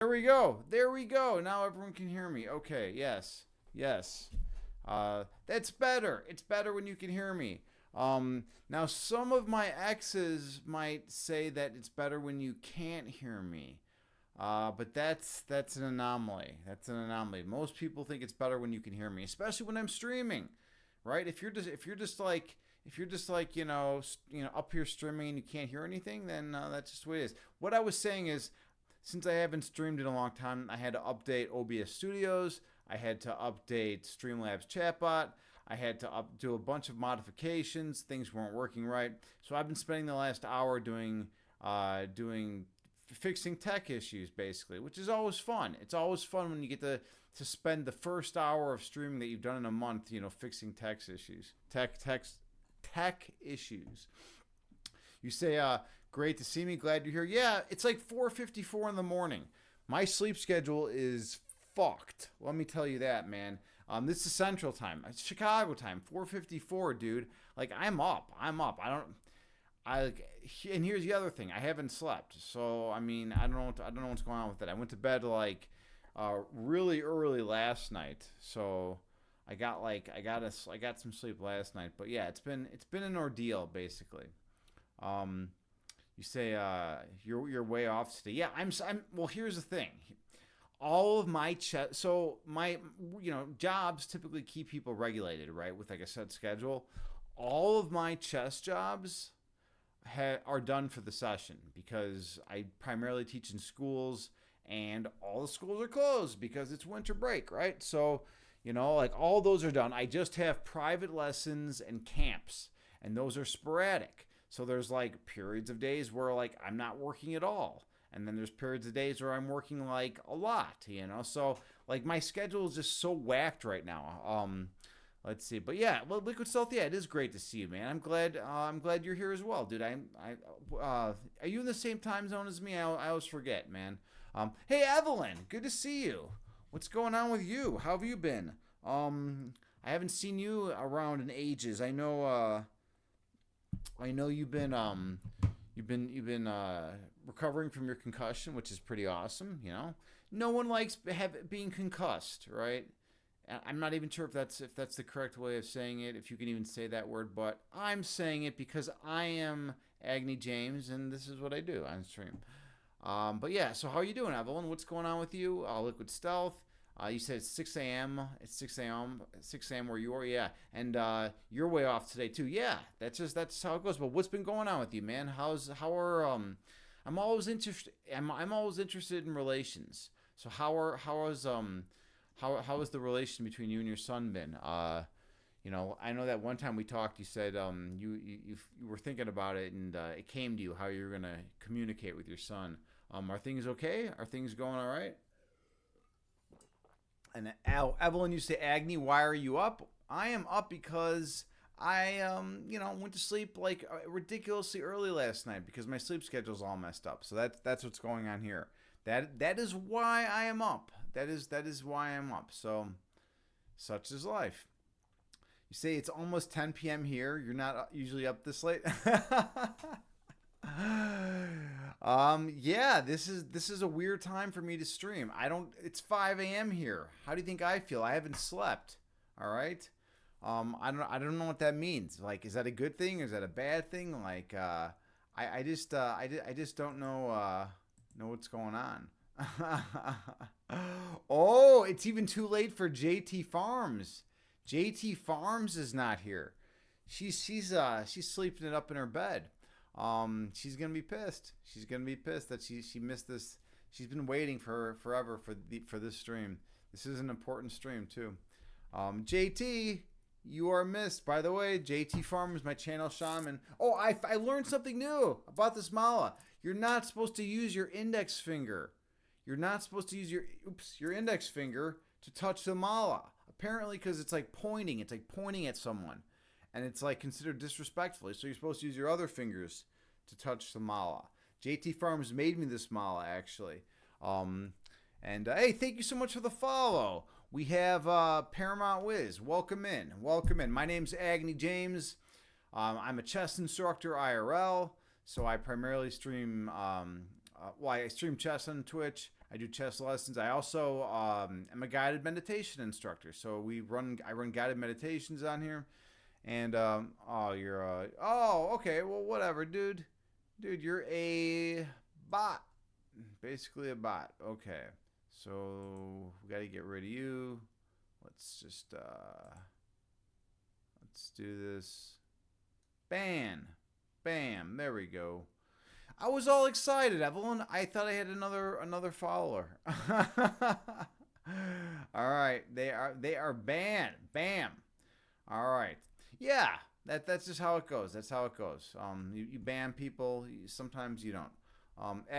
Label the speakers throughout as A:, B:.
A: we go. There we go. Now everyone can hear me. Okay. Yes. Yes. That's better. It's better when you can hear me. Now some of my exes might say that it's better when you can't hear me. But that's an anomaly. That's an anomaly. Most people think it's better when you can hear me, especially when I'm streaming, right? If you're just like up here streaming and you can't hear anything, then that's just what it is. What I was saying is, since I haven't streamed in a long time, I had to update OBS Studios. I had to update Streamlabs chatbot. I had to do a bunch of modifications. Things weren't working right, so I've been spending the last hour doing fixing tech issues basically, which is always fun. It's always fun when you get to spend the first hour of streaming that you've done in a month, fixing tech issues. Tech issues. You say, great to see me, glad you're here. Yeah, it's like 4:54 in the morning. My sleep schedule is fucked. Let me tell you that, man. This is Central Time. It's Chicago time. 4:54, dude. Like I'm up. And here's the other thing. I haven't slept, so I mean, I don't know what's going on with it. I went to bed like really early last night, so I got some sleep last night. But yeah, it's been an ordeal basically. You say you're way off today. Yeah, I'm. Well, here's the thing. All of my jobs typically keep people regulated, right, with like a set schedule. All of my chess jobs are done for the session because I primarily teach in schools and all the schools are closed because it's winter break, right? So, like all those are done. I just have private lessons and camps, and those are sporadic. So there's like periods of days where like I'm not working at all. And then there's periods of days where I'm working like a lot, So like my schedule is just so whacked right now. Let's see, but yeah, well, Liquid Stealth, yeah, it is great to see you, man. I'm glad you're here as well, dude. Are you in the same time zone as me? I always forget, man. Hey, Evelyn, good to see you. What's going on with you? How have you been? I haven't seen you around in ages. I know you've been recovering from your concussion, which is pretty awesome. No one likes being concussed, right? I'm not even sure if that's the correct way of saying it, if you can even say that word, but I'm saying it because I am Agni James, and this is what I do on stream. But yeah, so how are you doing, Evelyn? What's going on with you? Liquid Stealth. You said it's 6 a.m. It's 6 a.m. 6 a.m. where you are, yeah. And you're way off today too. Yeah, that's how it goes. But what's been going on with you, man? I'm always interested in relations. So how has the relation between you and your son been? I know that one time we talked, you said you were thinking about it, and it came to you how you're gonna communicate with your son. Are things okay? Are things going all right? And Evelyn, you say, Agni, why are you up? I am up because I went to sleep like ridiculously early last night because my sleep schedule's all messed up. So that's what's going on here. That is why I am up. That is why I'm up. So such is life. You say it's almost 10 p.m. here. You're not usually up this late. Yeah, this is a weird time for me to stream. It's 5 a.m. here. How do you think I feel? I haven't slept. All right. I don't know what that means. Like, is that a good thing? Is that a bad thing? Like, I just don't know what's going on. Oh, it's even too late for JT Farms. JT Farms is not here. She's sleeping it up in her bed. She's gonna be pissed. She's gonna be pissed that she missed this. She's been waiting forever for this stream. This is an important stream too. JT, you are missed. By the way, JT Farms, my channel shaman. Oh, I learned something new about this mala. You're not supposed to use your index finger. You're not supposed to use your index finger to touch the mala. Apparently, because it's like pointing. It's like pointing at someone. And it's like considered disrespectful. So you're supposed to use your other fingers to touch the mala. JT Farms made me this mala, actually. Hey, thank you so much for the follow. We have Paramount Wiz. Welcome in. Welcome in. My name's Agni James. I'm a chess instructor IRL. So I primarily stream, I stream chess on Twitch. I I do chess lessons. I also am a guided meditation instructor. So I run guided meditations on here. And oh, you're oh, okay, well, whatever, dude. Dude, you're a bot, basically a bot. Okay, so we got to get rid of you. Let's just let's do this. Ban, bam. There we go. I was all excited, Evelyn. I thought I had another follower. All right, they are banned. Bam. All right. Yeah, that's just how it goes. That's how it goes. You ban people. Sometimes you don't.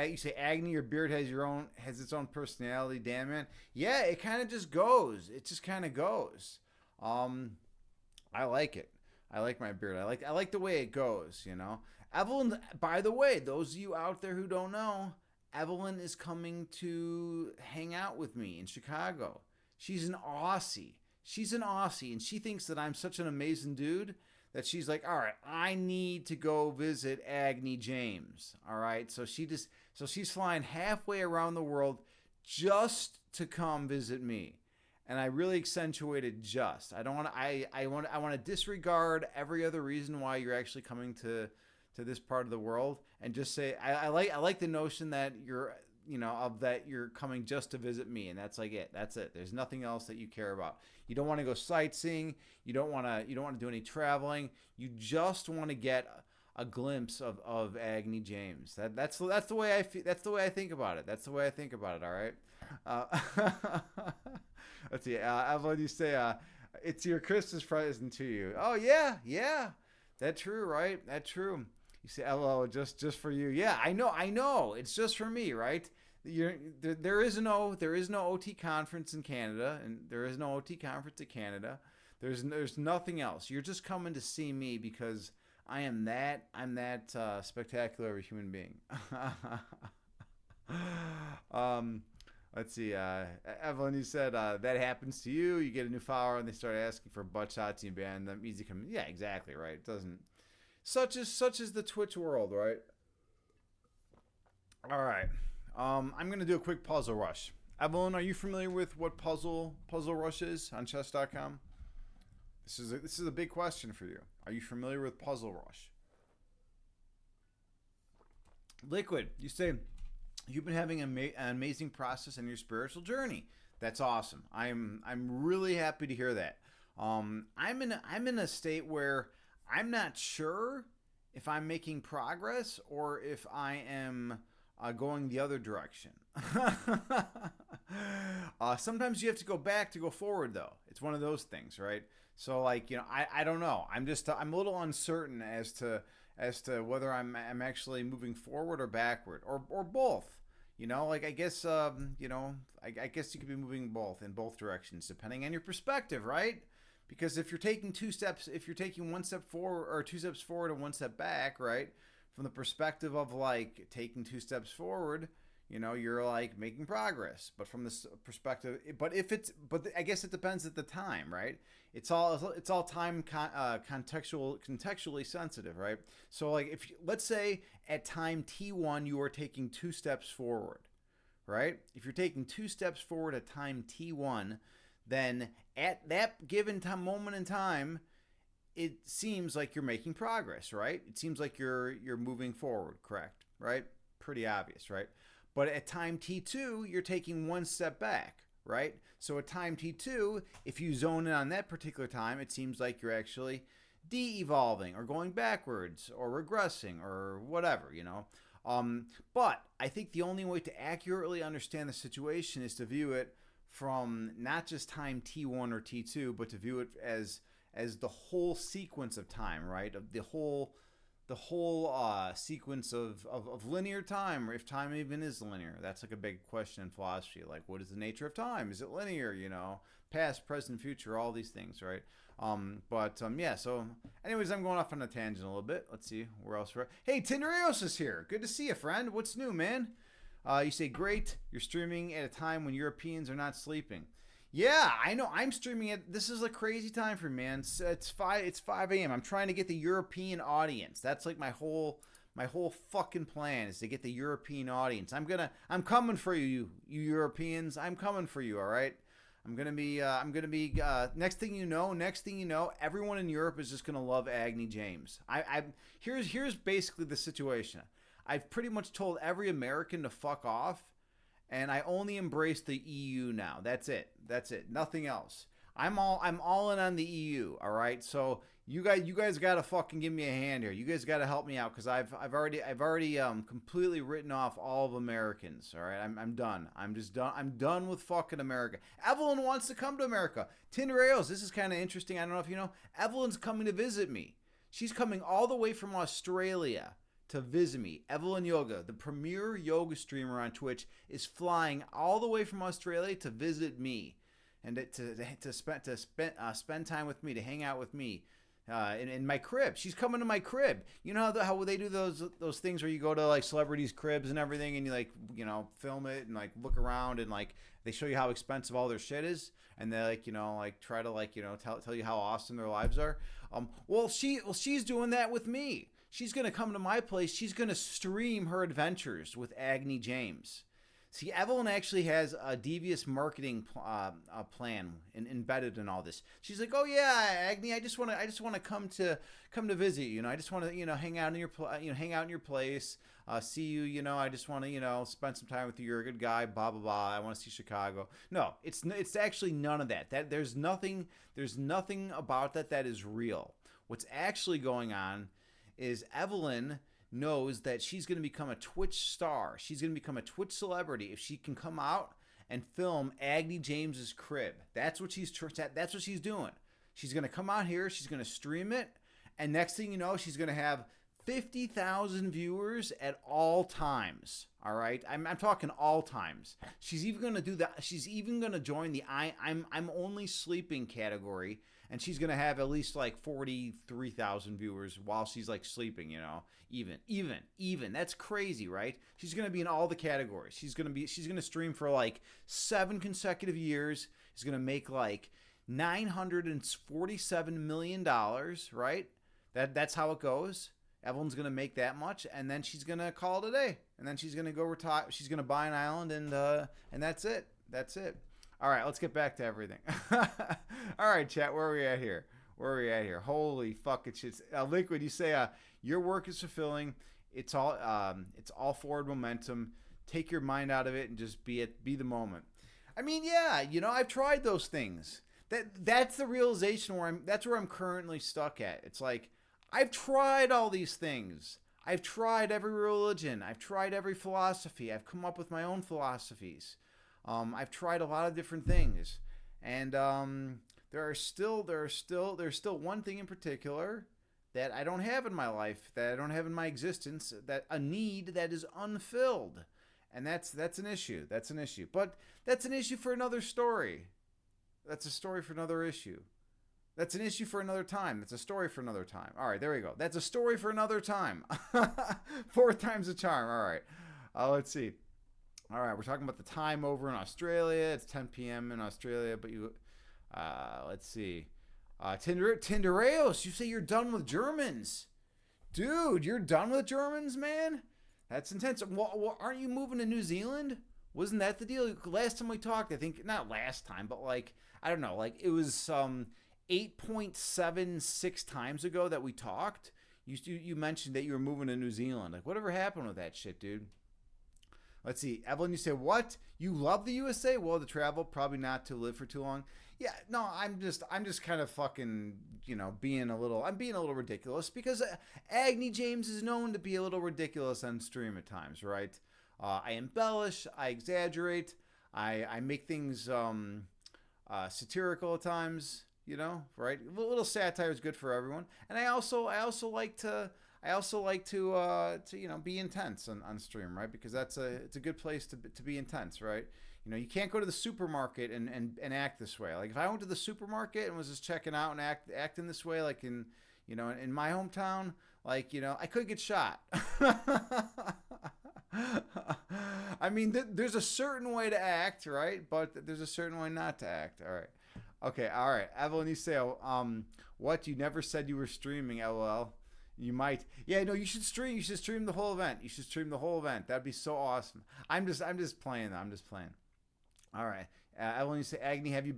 A: You say Agni, your beard has its own personality. Damn it. Yeah, it kind of just goes. It just kind of goes. I like it. I like my beard. I like the way it goes. You know. Evelyn, by the way, those of you out there who don't know, Evelyn is coming to hang out with me in Chicago. She's an Aussie. She's an Aussie, and she thinks that I'm such an amazing dude that she's like, all right, I need to go visit Agni James. All right, so she's flying halfway around the world just to come visit me. And I really accentuated just. I don't want to. I want to disregard every other reason why you're actually coming to this part of the world, and just say I like the notion that you're you're coming just to visit me, and that's like it. That's it. There's nothing else that you care about. You don't want to go sightseeing. You don't want to do any traveling. You just want to get a glimpse of Agni James. That's the way I feel. That's the way I think about it. That's the way I think about it. All right. Let's see. Evelyn, you say it's your Christmas present to you. Oh yeah. That's true, right? That's true. You say, "Hello, just for you." Yeah, I know. It's just for me, right? There is no OT conference in Canada, and there is no OT conference in Canada. There's nothing else. You're just coming to see me because I'm that spectacular of a human being. Let's see. Evelyn, you said that happens to you. You get a new follower, and they start asking for butt shots. You ban them. Easy come. Yeah, exactly right. It doesn't. Such is the Twitch world, right? All right. I'm gonna do a quick puzzle rush. Evelyn, are you familiar with what puzzle rush is on chess.com? This is a big question for you. Are you familiar with puzzle rush? Liquid, you say you've been having an amazing process in your spiritual journey. That's awesome. I'm really happy to hear that. I'm in a state where I'm not sure if I'm making progress or if I am going the other direction. Sometimes you have to go back to go forward, though. It's one of those things, right? So, like, I don't know. I'm a little uncertain as to whether I'm actually moving forward or backward or both. Like I guess I guess you could be moving in both directions depending on your perspective, right? Because if you're taking one step forward or two steps forward and one step back, right? From the perspective of like taking two steps forward, you're like making progress. But from this perspective, but I guess it depends at the time, right? It's all time contextually sensitive, right? So like let's say at time T1 you are taking two steps forward, right? If you're taking two steps forward at time T1, then at that given moment in time, it seems like you're making progress, right? It seems like you're moving forward, correct? Right? Pretty obvious, right? But at time T2, you're taking one step back, right? So at time T2, if you zone in on that particular time, it seems like you're actually de-evolving or going backwards or regressing or whatever, But I think the only way to accurately understand the situation is to view it from not just time T1 or T2, but to view it as the whole sequence of time, right? Of the whole sequence of linear time, or if time even is linear. That's like a big question in philosophy. Like, what is the nature of time? Is it linear? Past, present, future, all these things, right? Yeah. So, anyways, I'm going off on a tangent a little bit. Let's see where else we're. Hey, Tinderios is here. Good to see you, friend. What's new, man? You say, great. You're streaming at a time when Europeans are not sleeping. Yeah, I know. I'm streaming it. This is a crazy time for me, man. It's 5 a.m. I'm trying to get the European audience. That's like my whole My whole fucking plan is to get the European audience. I'm coming for you, you Europeans. I'm coming for you. All right. Next thing you know, everyone in Europe is just gonna love Agni James. Here's basically the situation. I've pretty much told every American to fuck off, and I only embrace the EU now. That's it. Nothing else. I'm all in on the EU. All right. So you guys got to fucking give me a hand here. You guys got to help me out, because I've already completely written off all of Americans. All right. I'm done. I'm just done. I'm done with fucking America. Evelyn wants to come to America. Tindereos. This is kind of interesting. I don't know if you know. Evelyn's coming to visit me. She's coming all the way from Australia to visit me. Evelyn Yoga, the premier yoga streamer on Twitch, is flying all the way from Australia to visit me, and to spend time with me, to hang out with me in my crib. She's coming to my crib. You know how they do those things where you go to like celebrities' cribs and everything, and you like, you know, film it and like look around, and like they show you how expensive all their shit is, and they like, you know, like try to like, you know, tell you how awesome their lives are. She's doing that with me. She's going to come to my place. She's going to stream her adventures with Agni James. See, Evelyn actually has a devious marketing plan embedded in all this. She's like, "Oh yeah, Agni, I just want to come to visit you. You know, I just want to, you know, hang out in your place, see you. You know, I just want to, you know, spend some time with you. You're a good guy. Blah blah blah. I want to see Chicago." No, it's actually none of that. There's nothing about that is real. What's actually going on is Evelyn knows that she's going to become a Twitch star. She's going to become a Twitch celebrity if she can come out and film Agni James's crib. That's what she's doing. She's going to come out here, she's going to stream it, and next thing you know, she's going to have 50,000 viewers at all times. All right? I'm talking all times. She's even going to do that. She's even going to join the I'm only sleeping category, and she's going to have at least like 43,000 viewers while she's like sleeping, you know. Even. That's crazy, right? She's going to be in all the categories. She's going to stream for like 7 consecutive years. She's going to make like $947 million, right? That's how it goes. Evelyn's going to make that much, and then she's going to call it a day. And then she's going to go retire. She's going to buy an island, and that's it. That's it. All right, let's get back to everything. All right, chat, where are we at here? Holy fucking shit. Liquid, you say your work is fulfilling. It's all forward momentum. Take your mind out of it and just be the moment. I mean, yeah, you know, I've tried those things. That's the realization that's where I'm currently stuck at. It's like, I've tried all these things. I've tried every religion. I've tried every philosophy. I've come up with my own philosophies. I've tried a lot of different things, and there's still one thing in particular that I don't have in my life, that I don't have in my existence, that a need that is unfilled, and that's an issue. That's an issue, but that's an issue for another story. That's a story for another issue. That's an issue for another time. That's a story for another time. All right, there we go. That's a story for another time. 4 times the charm. All right. Let's see. All right, we're talking about the time over in Australia. It's 10 p.m. in Australia, but let's see. Tindereos, you say you're done with Germans. Dude, you're done with Germans, man? That's intense. Well, aren't you moving to New Zealand? Wasn't that the deal? Last time we talked, I think, not last time, but like, I don't know, like it was 8.76 times ago that we talked. You mentioned that you were moving to New Zealand. Like, whatever happened with that shit, dude? Let's see. Evelyn, you say, what? You love the USA? Well, to travel, probably not to live for too long. Yeah, no, I'm just kind of fucking, you know, being a little ridiculous, because Agni James is known to be a little ridiculous on stream at times, right? I embellish, I exaggerate, I make things satirical at times, you know, right? A little satire is good for everyone, and I also like to you know, be intense on stream, right? Because it's a good place to be intense, right? You know, you can't go to the supermarket and act this way. Like if I went to the supermarket and was just checking out and acting this way, like in my hometown, like, you know, I could get shot. I mean, there's a certain way to act, right? But there's a certain way not to act. All right. Okay. All right. Evelyn, you say, what? You never said you were streaming, LOL. You might. Yeah, no, you should stream. You should stream the whole event. You should stream the whole event. That'd be so awesome. I'm just playing. I'm just playing. All right. Evelyn, you say, Agni, have you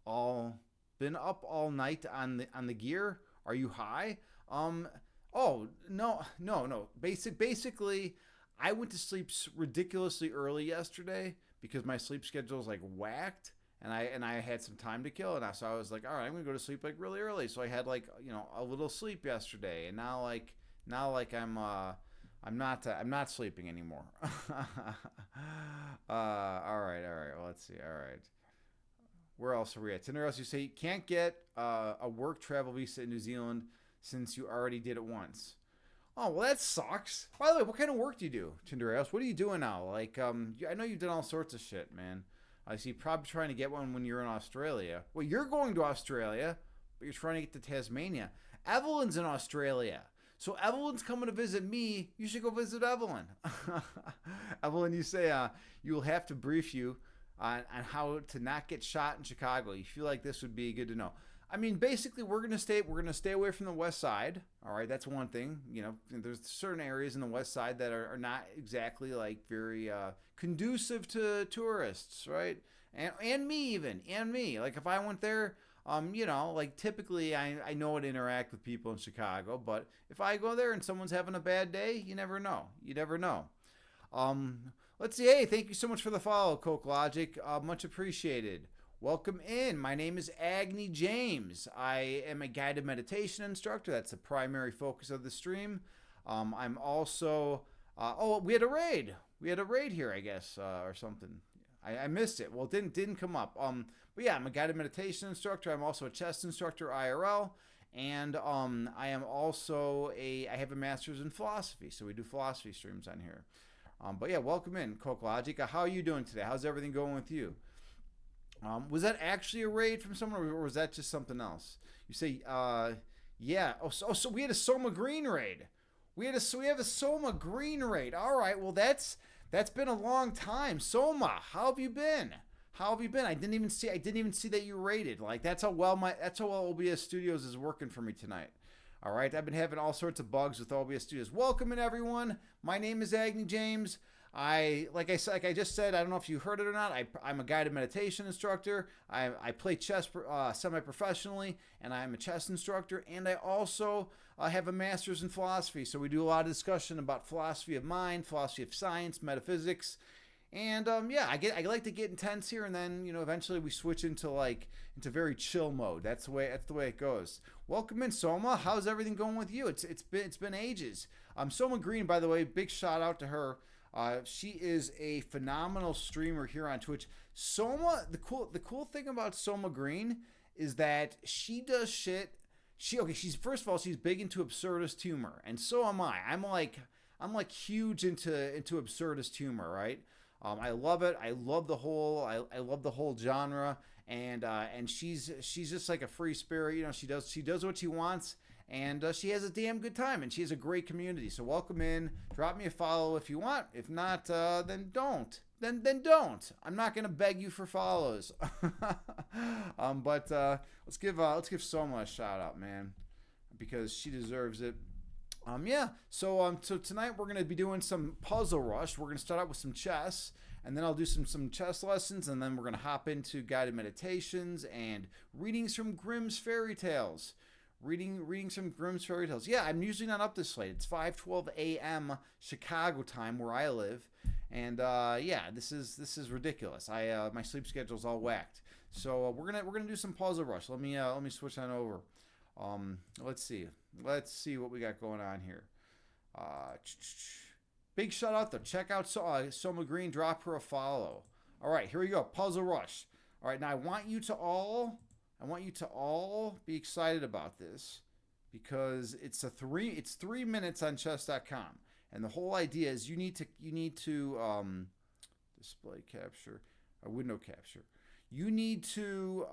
A: all been up all night on the gear? Are you high? Um. Oh no, no, no. Basically, I went to sleep ridiculously early yesterday because my sleep schedule is like whacked, and I had some time to kill, so I was like, all right, I'm gonna go to sleep like really early. So I had like a little sleep yesterday, and now I'm not sleeping anymore. All right, all right. Well, let's see. All right. Where else are we at? Tinder else, you say you can't get a work travel visa in New Zealand since you already did it once. Oh, well, that sucks. By the way, what kind of work do you do, Tinder else? What are you doing now? Like, I know you've done all sorts of shit, man. I see. Probably trying to get one when you're in Australia. Well, you're going to Australia, but you're trying to get to Tasmania. Evelyn's in Australia. So Evelyn's coming to visit me. You should go visit Evelyn. Evelyn, you say you will have to brief you on how to not get shot in Chicago. You feel like this would be good to know. I mean, basically, we're gonna stay away from the West Side. All right, that's one thing. There's certain areas in the West Side that are not exactly like very conducive to tourists, right? And me even, and me. Like if I went there, like typically I know how to interact with people in Chicago, but if I go there and someone's having a bad day, you never know. You never know. Let's see. Hey, thank you so much for the follow, Coke Logic. Much appreciated. Welcome in. My name is Agni James. I am a guided meditation instructor. That's the primary focus of the stream. I'm also. We had a raid. We had a raid here, I guess, or something. I missed it. Well, it didn't come up. But yeah, I'm a guided meditation instructor. I'm also a chess instructor, IRL, and I am also I have a master's in philosophy. So we do philosophy streams on here. But yeah, welcome in, Coke Logic. How are you doing today? How's everything going with you? Was that actually a raid from someone, or was that just something else? You say, yeah. So we had a Soma Green raid. We have a Soma Green raid. All right. Well, that's been a long time. Soma, how have you been? How have you been? I didn't even see that you raided. Like that's how well OBS Studios is working for me tonight. All right. I've been having all sorts of bugs with OBS Studios. Welcome in, everyone. My name is Agni James. Like I just said, I don't know if you heard it or not. I'm a guided meditation instructor. I play chess semi-professionally, and I'm a chess instructor. And I also have a master's in philosophy. So we do a lot of discussion about philosophy of mind, philosophy of science, metaphysics, and I like to get intense here, and then eventually we switch into very chill mode. That's the way it goes. Welcome in, Soma. How's everything going with you? It's been ages. Soma Green, by the way, big shout out to her. She is a phenomenal streamer here on Twitch. Soma, the cool thing about Soma Green is that she does shit. She's first of all, she's big into absurdist humor, and so am I. I'm like huge into absurdist humor, right? I love it. I love the whole genre, and she's just like a free spirit. She does what she wants. And she has a damn good time, and she has a great community. So welcome in. Drop me a follow if you want. If not, then don't. Then don't. I'm not gonna beg you for follows. But let's give Soma a shout out, man, because she deserves it. So tonight we're gonna be doing some Puzzle Rush. We're gonna start out with some chess, and then I'll do some chess lessons, and then we're gonna hop into guided meditations and readings from Grimm's fairy tales. Reading some Grimm's fairy tales. Yeah, I'm usually not up this late. It's 5:12 a.m. Chicago time where I live, and this is ridiculous. My sleep schedule's all whacked. So we're gonna do some Puzzle Rush. Let me switch on over. Let's see what we got going on here. Big shout out though. Check out Soma Green. Drop her a follow. All right, here we go. Puzzle Rush. All right, now I want you to all be excited about this because it's 3 minutes on chess.com, and the whole idea is you need to display capture or window capture. You need to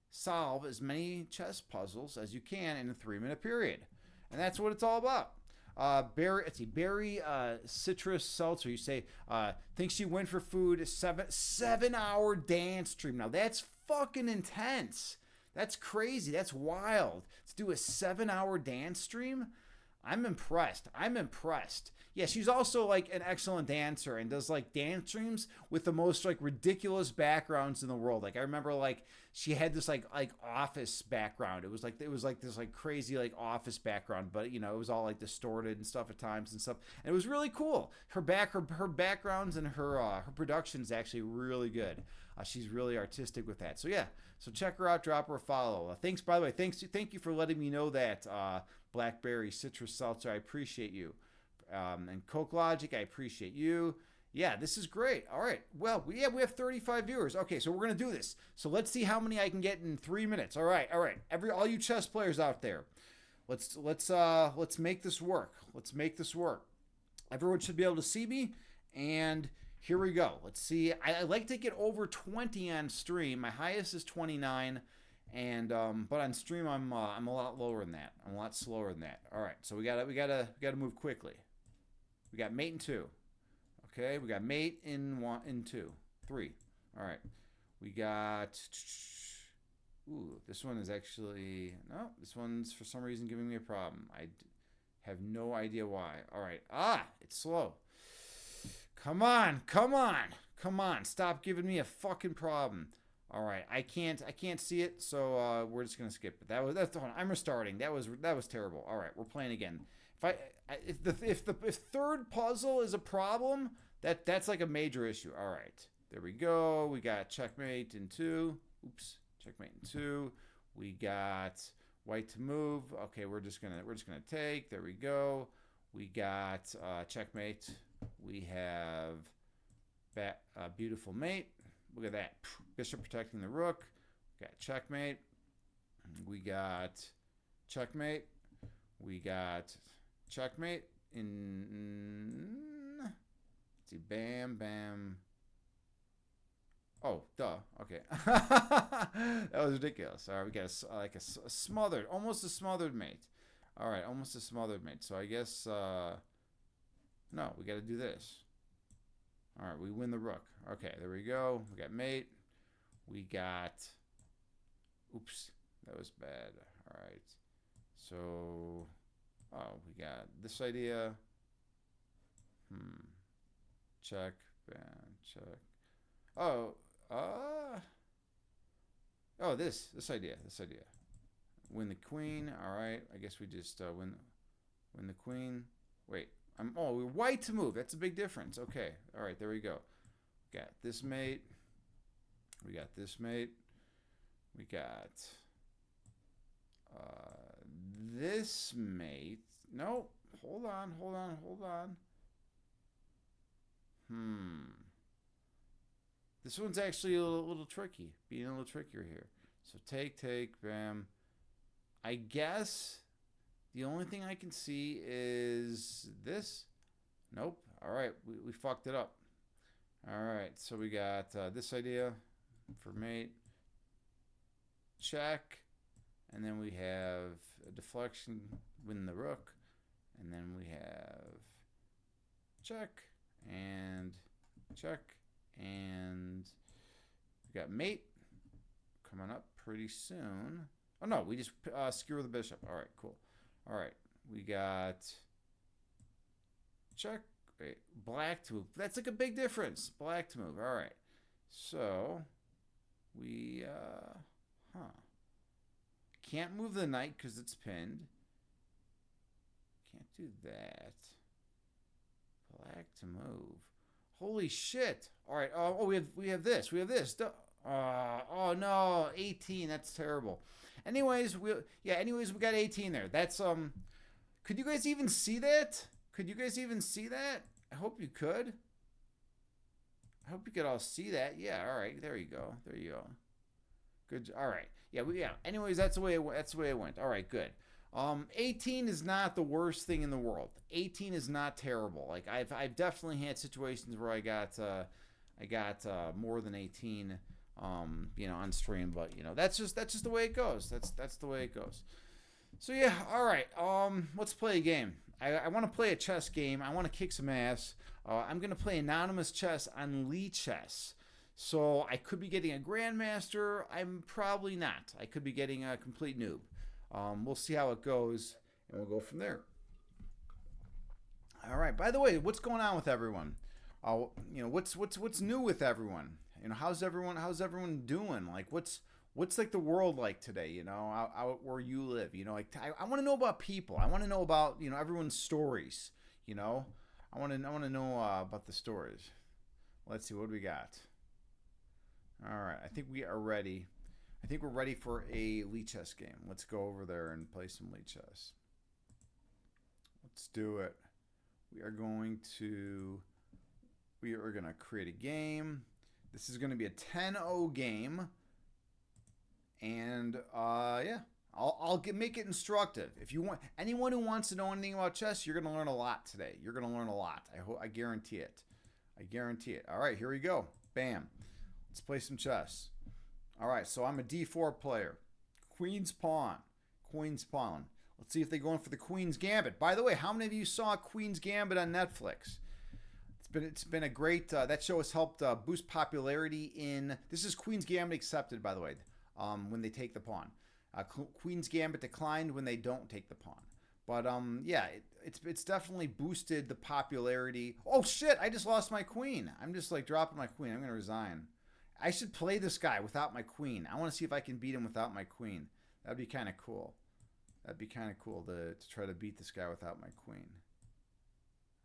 A: solve as many chess puzzles as you can in a 3-minute period, and that's what it's all about. Barry Citrus Seltzer, you say thinks she went for food. 7-hour dance stream. Now that's fucking intense. That's crazy. That's wild. To do a 7-hour dance stream? I'm impressed. I'm impressed. Yeah, she's also like an excellent dancer and does like dance streams with the most like ridiculous backgrounds in the world. Like I remember like she had this like office background. It was like this like crazy like office background, but you know, it was all like distorted and stuff at times and stuff. And it was really cool. Her backgrounds and her production is actually really good. She's really artistic with that. So yeah, so check her out, drop her a follow. Thanks, by the way. Thank you for letting me know that. Blackberry Citrus Seltzer, I appreciate you. And Coke Logic, I appreciate you. Yeah, this is great. All right. Well, we have 35 viewers. Okay, so we're gonna do this. So let's see how many I can get in 3 minutes. All right. All you chess players out there, let's make this work. Let's make this work. Everyone should be able to see me, and here we go. Let's see. I like to get over 20 on stream. My highest is 29. And but on stream I'm a lot lower than that. I'm a lot slower than that. All right, so we gotta move quickly. We got mate in 2. Okay, we got mate in 1, in 2, 3. All right, we got. Ooh, this one is actually no. This one's for some reason giving me a problem. I have no idea why. All right, it's slow. Come on. Stop giving me a fucking problem. All right, I can't see it, so we're just gonna skip it. That's the one. I'm restarting. That was terrible. All right, we're playing again. If third puzzle is a problem, that's like a major issue. All right, there we go. We got checkmate in 2. Oops, checkmate in 2. We got white to move. Okay, we're just gonna take. There we go. We got checkmate. We have beautiful mate. Look at that. Bishop protecting the rook. We got checkmate. We got checkmate. We got checkmate. Let's see. Bam, bam. Oh, duh. Okay. That was ridiculous. All right, we got a smothered, almost a smothered mate. All right, almost a smothered mate. So I guess, no, we got to do this. All right, we win the rook. Okay, there we go. We got mate. We got... Oops, that was bad. All right. So... Oh, we got this idea. Check. Bam, check. Oh, oh, this idea. Win the queen. All right. I guess we just win the queen. Wait. We're white to move. That's a big difference. Okay. All right. There we go. Got this mate. We got this mate. We got this mate. No. Hold on. This one's actually a little tricky. Being a little trickier here. So take, bam. I guess the only thing I can see is this. Nope. All right. We fucked it up. All right. So we got this idea for mate. Check. And then we have a deflection, win the rook. And then we have check and check. And we got mate coming up pretty soon. Oh, no. We just skewer the bishop. All right. Cool. All right. We got check. Wait, black to move. That's like a big difference. Black to move. All right. So we can't move the knight because it's pinned. Can't do that. Black to move. Holy shit. All right. Oh, we have this. Oh no, 18. That's terrible. Anyways, we got 18 there. That's could you guys even see that? I hope you could. I hope you could all see that. Yeah, all right. There you go. Good. All right. Yeah, anyways, that's the way it went. All right, good. 18 is not the worst thing in the world. 18 is not terrible. Like I've definitely had situations where I got more than 18 on stream, but that's just the way it goes. That's the way it goes. So yeah, all right. Let's play a game. I want to play a chess game. I want to kick some ass. I'm gonna play anonymous chess on Lee Chess. So I could be getting a grandmaster. I'm probably not. I could be getting a complete noob. We'll see how it goes, and we'll go from there. All right. By the way, what's going on with everyone? What's new with everyone? How's everyone doing? Like, what's like the world like today? Out where you live. Like I want to know about people. I want to know about everyone's stories. You know, I want to know about the stories. Let's see what do we got. All right, I think we are ready. I think we're ready for a Lee chess game. Let's go over there and play some Lee chess. Let's do it. We are going to create a game. This is going to be a 10-0 game, and yeah, make it instructive. If you want anyone who wants to know anything about chess, you're going to learn a lot today. You're going to learn a lot. I guarantee it. I guarantee it. All right, here we go. Bam. Let's play some chess. All right, so I'm a d4 player. Queen's pawn. Queen's pawn. Let's see if they're going for the Queen's Gambit. By the way, how many of you saw Queen's Gambit on Netflix? It's been a great, that show has helped boost popularity in, this is Queen's Gambit accepted, by the way, when they take the pawn. Queen's Gambit declined when they don't take the pawn. But yeah, it's definitely boosted the popularity. Oh shit, I just lost my queen. I'm just like dropping my queen. I'm going to resign. I should play this guy without my queen. I want to see if I can beat him without my queen. That'd be kind of cool. That'd be kind of cool to try to beat this guy without my queen.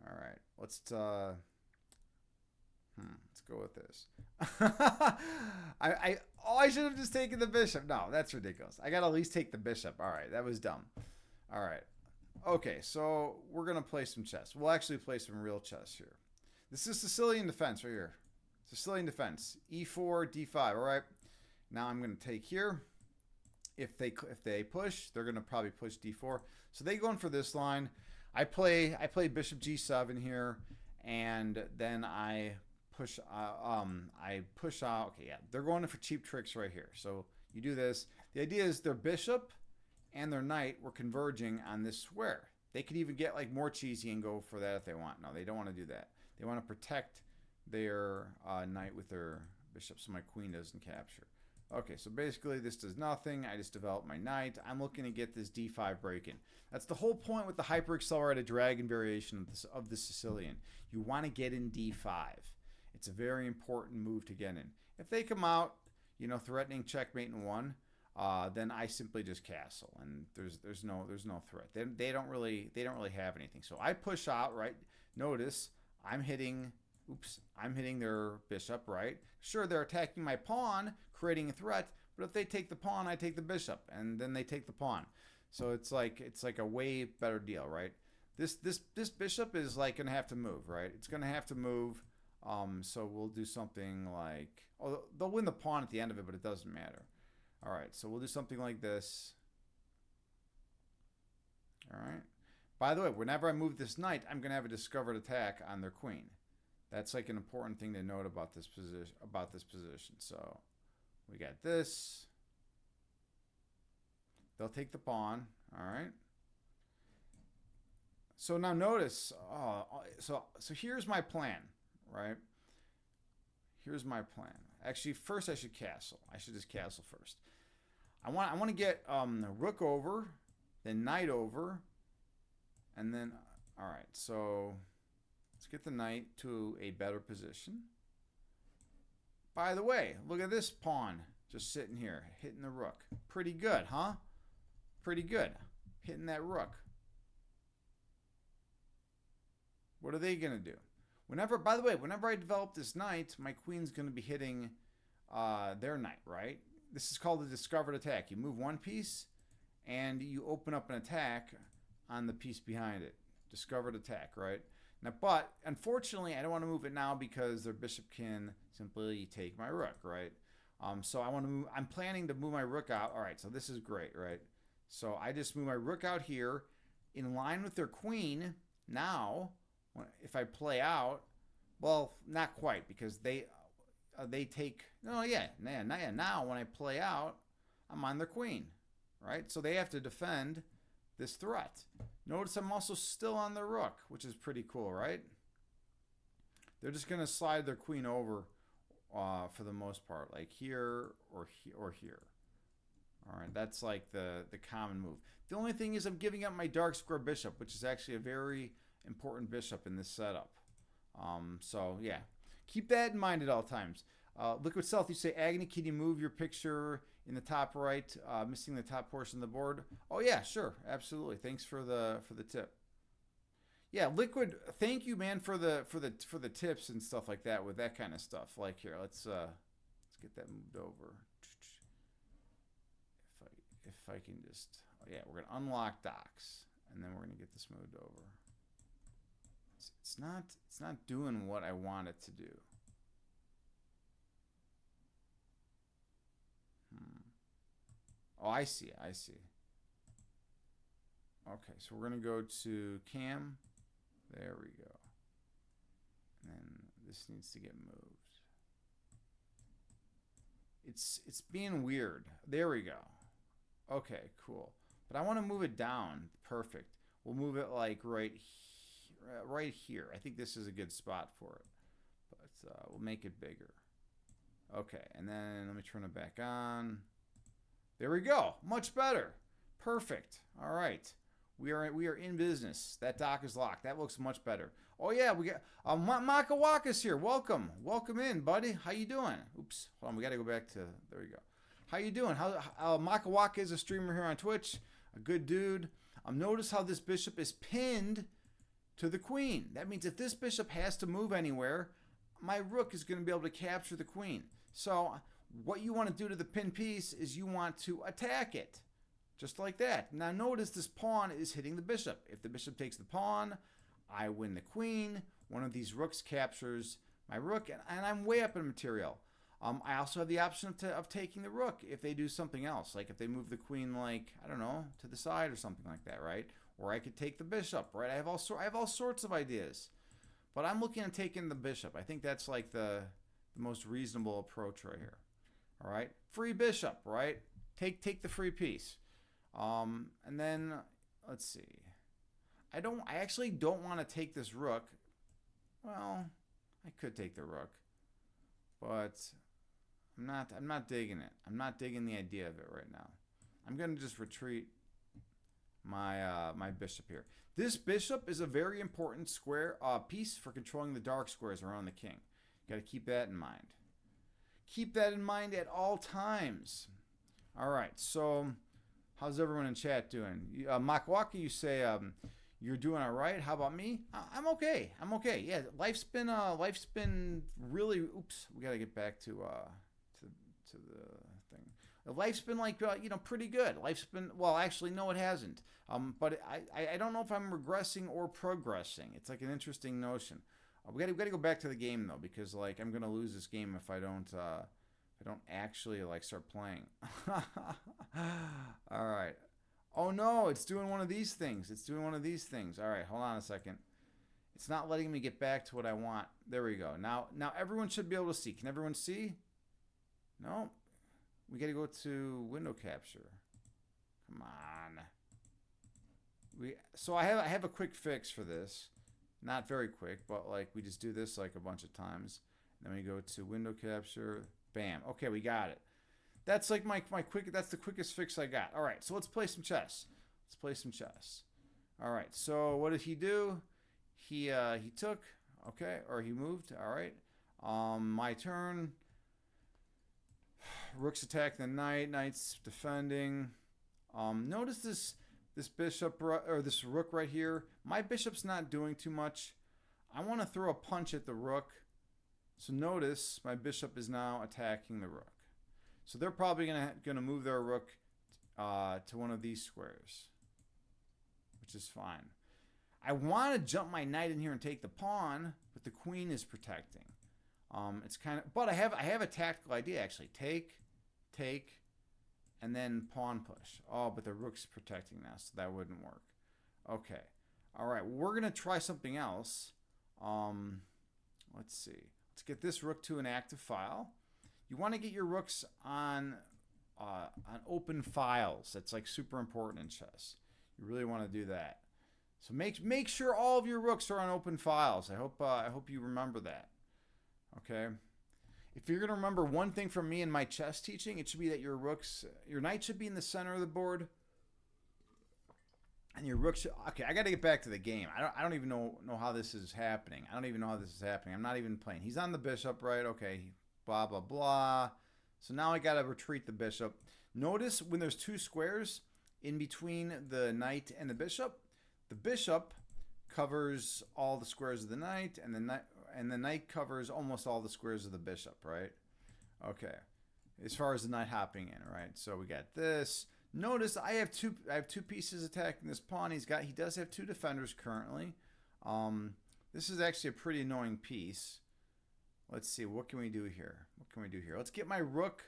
A: All right, let's go with this. I should have just taken the bishop. No, that's ridiculous. I got to at least take the bishop. All right, that was dumb. All right. Okay, so we're going to play some chess. We'll actually play some real chess here. This is Sicilian defense right here. Sicilian defense. E4, D5. All right. Now I'm going to take here. If they push, they're going to probably push D4. So they going for this line. I play bishop G7 here, and then I push out. Okay, yeah. They're going for cheap tricks right here. So you do this. The idea is their bishop and their knight were converging on this square. They could even get like more cheesy and go for that if they want. No, they don't want to do that. They want to protect their knight with their bishop so my queen doesn't capture. Okay, so basically this does nothing. I just developed my knight. I'm looking to get this D5 break in. That's the whole point with the hyper-accelerated dragon variation of the Sicilian. You want to get in D5. It's a very important move to get in. If they come out, threatening checkmate in one, then I simply just castle, and there's no threat. They don't really have anything. So I push out, right? Notice I'm hitting their bishop, right? Sure, they're attacking my pawn, creating a threat, but if they take the pawn, I take the bishop, and then they take the pawn. So it's like a way better deal, right? This bishop is like gonna have to move, right? It's gonna have to move. So we'll do something like, oh, they'll win the pawn at the end of it, but it doesn't matter. All right, so we'll do something like this. All right. By the way, whenever I move this knight, I'm gonna have a discovered attack on their queen. That's like an important thing to note about this position. So we got this. They'll take the pawn. All right. So now notice. So here's my plan, right? Here's my plan. Actually, first I should castle. I should just castle first. I want to get rook over, then knight over, and then all right. So let's get the knight to a better position. By the way, look at this pawn just sitting here, hitting the rook. Pretty good, huh? Pretty good. Hitting that rook. What are they going to do? By the way, whenever I develop this knight, my queen's going to be hitting their knight, right? This is called a discovered attack. You move one piece, and you open up an attack on the piece behind it. Discovered attack, right? Now, but unfortunately, I don't want to move it now because their bishop can simply take my rook, right? So I'm planning to move my rook out. All right, so this is great, right? So I just move my rook out here in line with their queen. Now, if I play out, well, not quite because they take. No, yeah. Now when I play out, I'm on their queen, right? So they have to defend this threat. Notice I'm also still on the rook, which is pretty cool, right? They're just going to slide their queen over for the most part, like here or here. All right, that's like the common move. The only thing is I'm giving up my dark square bishop, which is actually a very important bishop in this setup. So yeah, keep that in mind at all times. Liquid Stealth, you say, Agony, can you move your picture in the top right, missing the top portion of the board? Oh yeah, sure, absolutely. Thanks for the tip. Yeah, Liquid, thank you, man, for the tips and stuff like that with that kind of stuff. Like here, let's get that moved over. If I can just, oh yeah, we're gonna unlock docks, and then we're gonna get this moved over. It's not doing what I want it to do. Oh, I see. Okay, so we're gonna go to cam. There we go. And then this needs to get moved. It's being weird. There we go. Okay, cool. But I want to move it down. Perfect. We'll move it like right here. I think this is a good spot for it. But we'll make it bigger. Okay, and then let me turn it back on. There we go. Much better. Perfect. All right. We are in business. That dock is locked. That looks much better. Oh yeah, we got Makawaka's here. Welcome in, buddy. How you doing? Oops. Hold on. We got to go back to. There we go. How you doing? Makawaka is a streamer here on Twitch. A good dude. Notice how this bishop is pinned to the queen. That means if this bishop has to move anywhere, my rook is going to be able to capture the queen. So what you want to do to the pinned piece is you want to attack it. Just like that. Now notice this pawn is hitting the bishop. If the bishop takes the pawn, I win the queen. One of these rooks captures my rook, and I'm way up in material. I also have the option of taking the rook if they do something else. Like if they move the queen, like, I don't know, to the side or something like that, right? Or I could take the bishop, right? I have all sorts of ideas. But I'm looking at taking the bishop. I think that's like the most reasonable approach right here. All right? Free bishop, right? Take the free piece. And then let's see. I actually don't want to take this rook. Well, I could take the rook, but I'm not digging it. I'm not digging the idea of it right now. I'm gonna just retreat my bishop here. This bishop is a very important square piece for controlling the dark squares around the king. You got to keep that in mind. Keep that in mind at all times. All right, so how's everyone in chat doing? Makawaka, you say you're doing all right. How about me? I'm okay. Yeah, life's been really. Oops, we got to get back to the thing. Life's been like pretty good. Life's been, well, actually no, it hasn't. But I don't know if I'm regressing or progressing. It's like an interesting notion. We got to go back to the game though, because like I'm gonna lose this game if I don't actually like start playing. All right. Oh no, it's doing one of these things. All right, hold on a second. It's not letting me get back to what I want. There we go. Now everyone should be able to see. Can everyone see? No. We got to go to window capture. Come on. So I have a quick fix for this. Not very quick, but like we just do this like a bunch of times. Then we go to window capture. Bam. Okay, we got it. That's like my quick. That's the quickest fix I got. All right, so let's play some chess. All right. So what did he do? He took. Okay, or he moved. All right. My turn. Rook's attacking the knight. Knight's defending. Notice this bishop or this rook right here. My bishop's not doing too much. I want to throw a punch at the rook. So notice my bishop is now attacking the rook. So they're probably gonna move their rook to one of these squares, which is fine. I want to jump my knight in here and take the pawn, but the queen is protecting. It's kind of, but I have a tactical idea actually. Take, and then pawn push. Oh, but the rook's protecting now, so that wouldn't work. Okay, all right. We're gonna try something else. Let's see. Let's get this rook to an active file. You want to get your rooks on open files. That's like super important in chess. You really want to do that. So make sure all of your rooks are on open files. I hope you remember that. Okay. If you're gonna remember one thing from me in my chess teaching, it should be that your knight should be in the center of the board, and your rook should. Okay, I got to get back to the game. I don't even know how this is happening. I don't even know how this is happening. I'm not even playing. He's on the bishop, right? Okay, blah blah blah. So now I got to retreat the bishop. Notice when there's two squares in between the knight and the bishop covers all the squares of the knight, and the knight covers almost all the squares of the bishop, right? Okay. As far as the knight hopping in, right? So we got this. Notice I have two pieces attacking this pawn. He does have two defenders currently. This is actually a pretty annoying piece. Let's see, what can we do here? Let's get my rook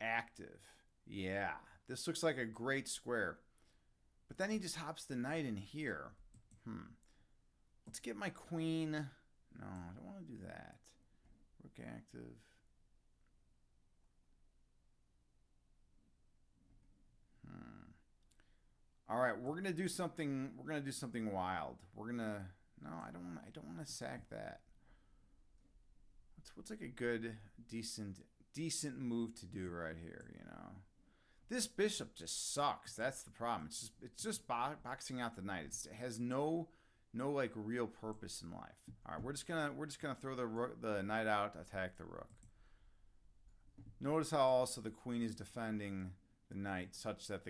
A: active. Yeah, this looks like a great square. But then he just hops the knight in here. Let's get my queen. No, I don't want to do that. Rook active. All right, we're gonna do something. We're gonna do something wild. No, I don't want to sack that. What's like a good, decent move to do right here? You know, this bishop just sucks. That's the problem. It's just boxing out the knight. It has no like real purpose in life. All right, we're just gonna throw the knight out, attack the rook. Notice how also the queen is defending the knight, such that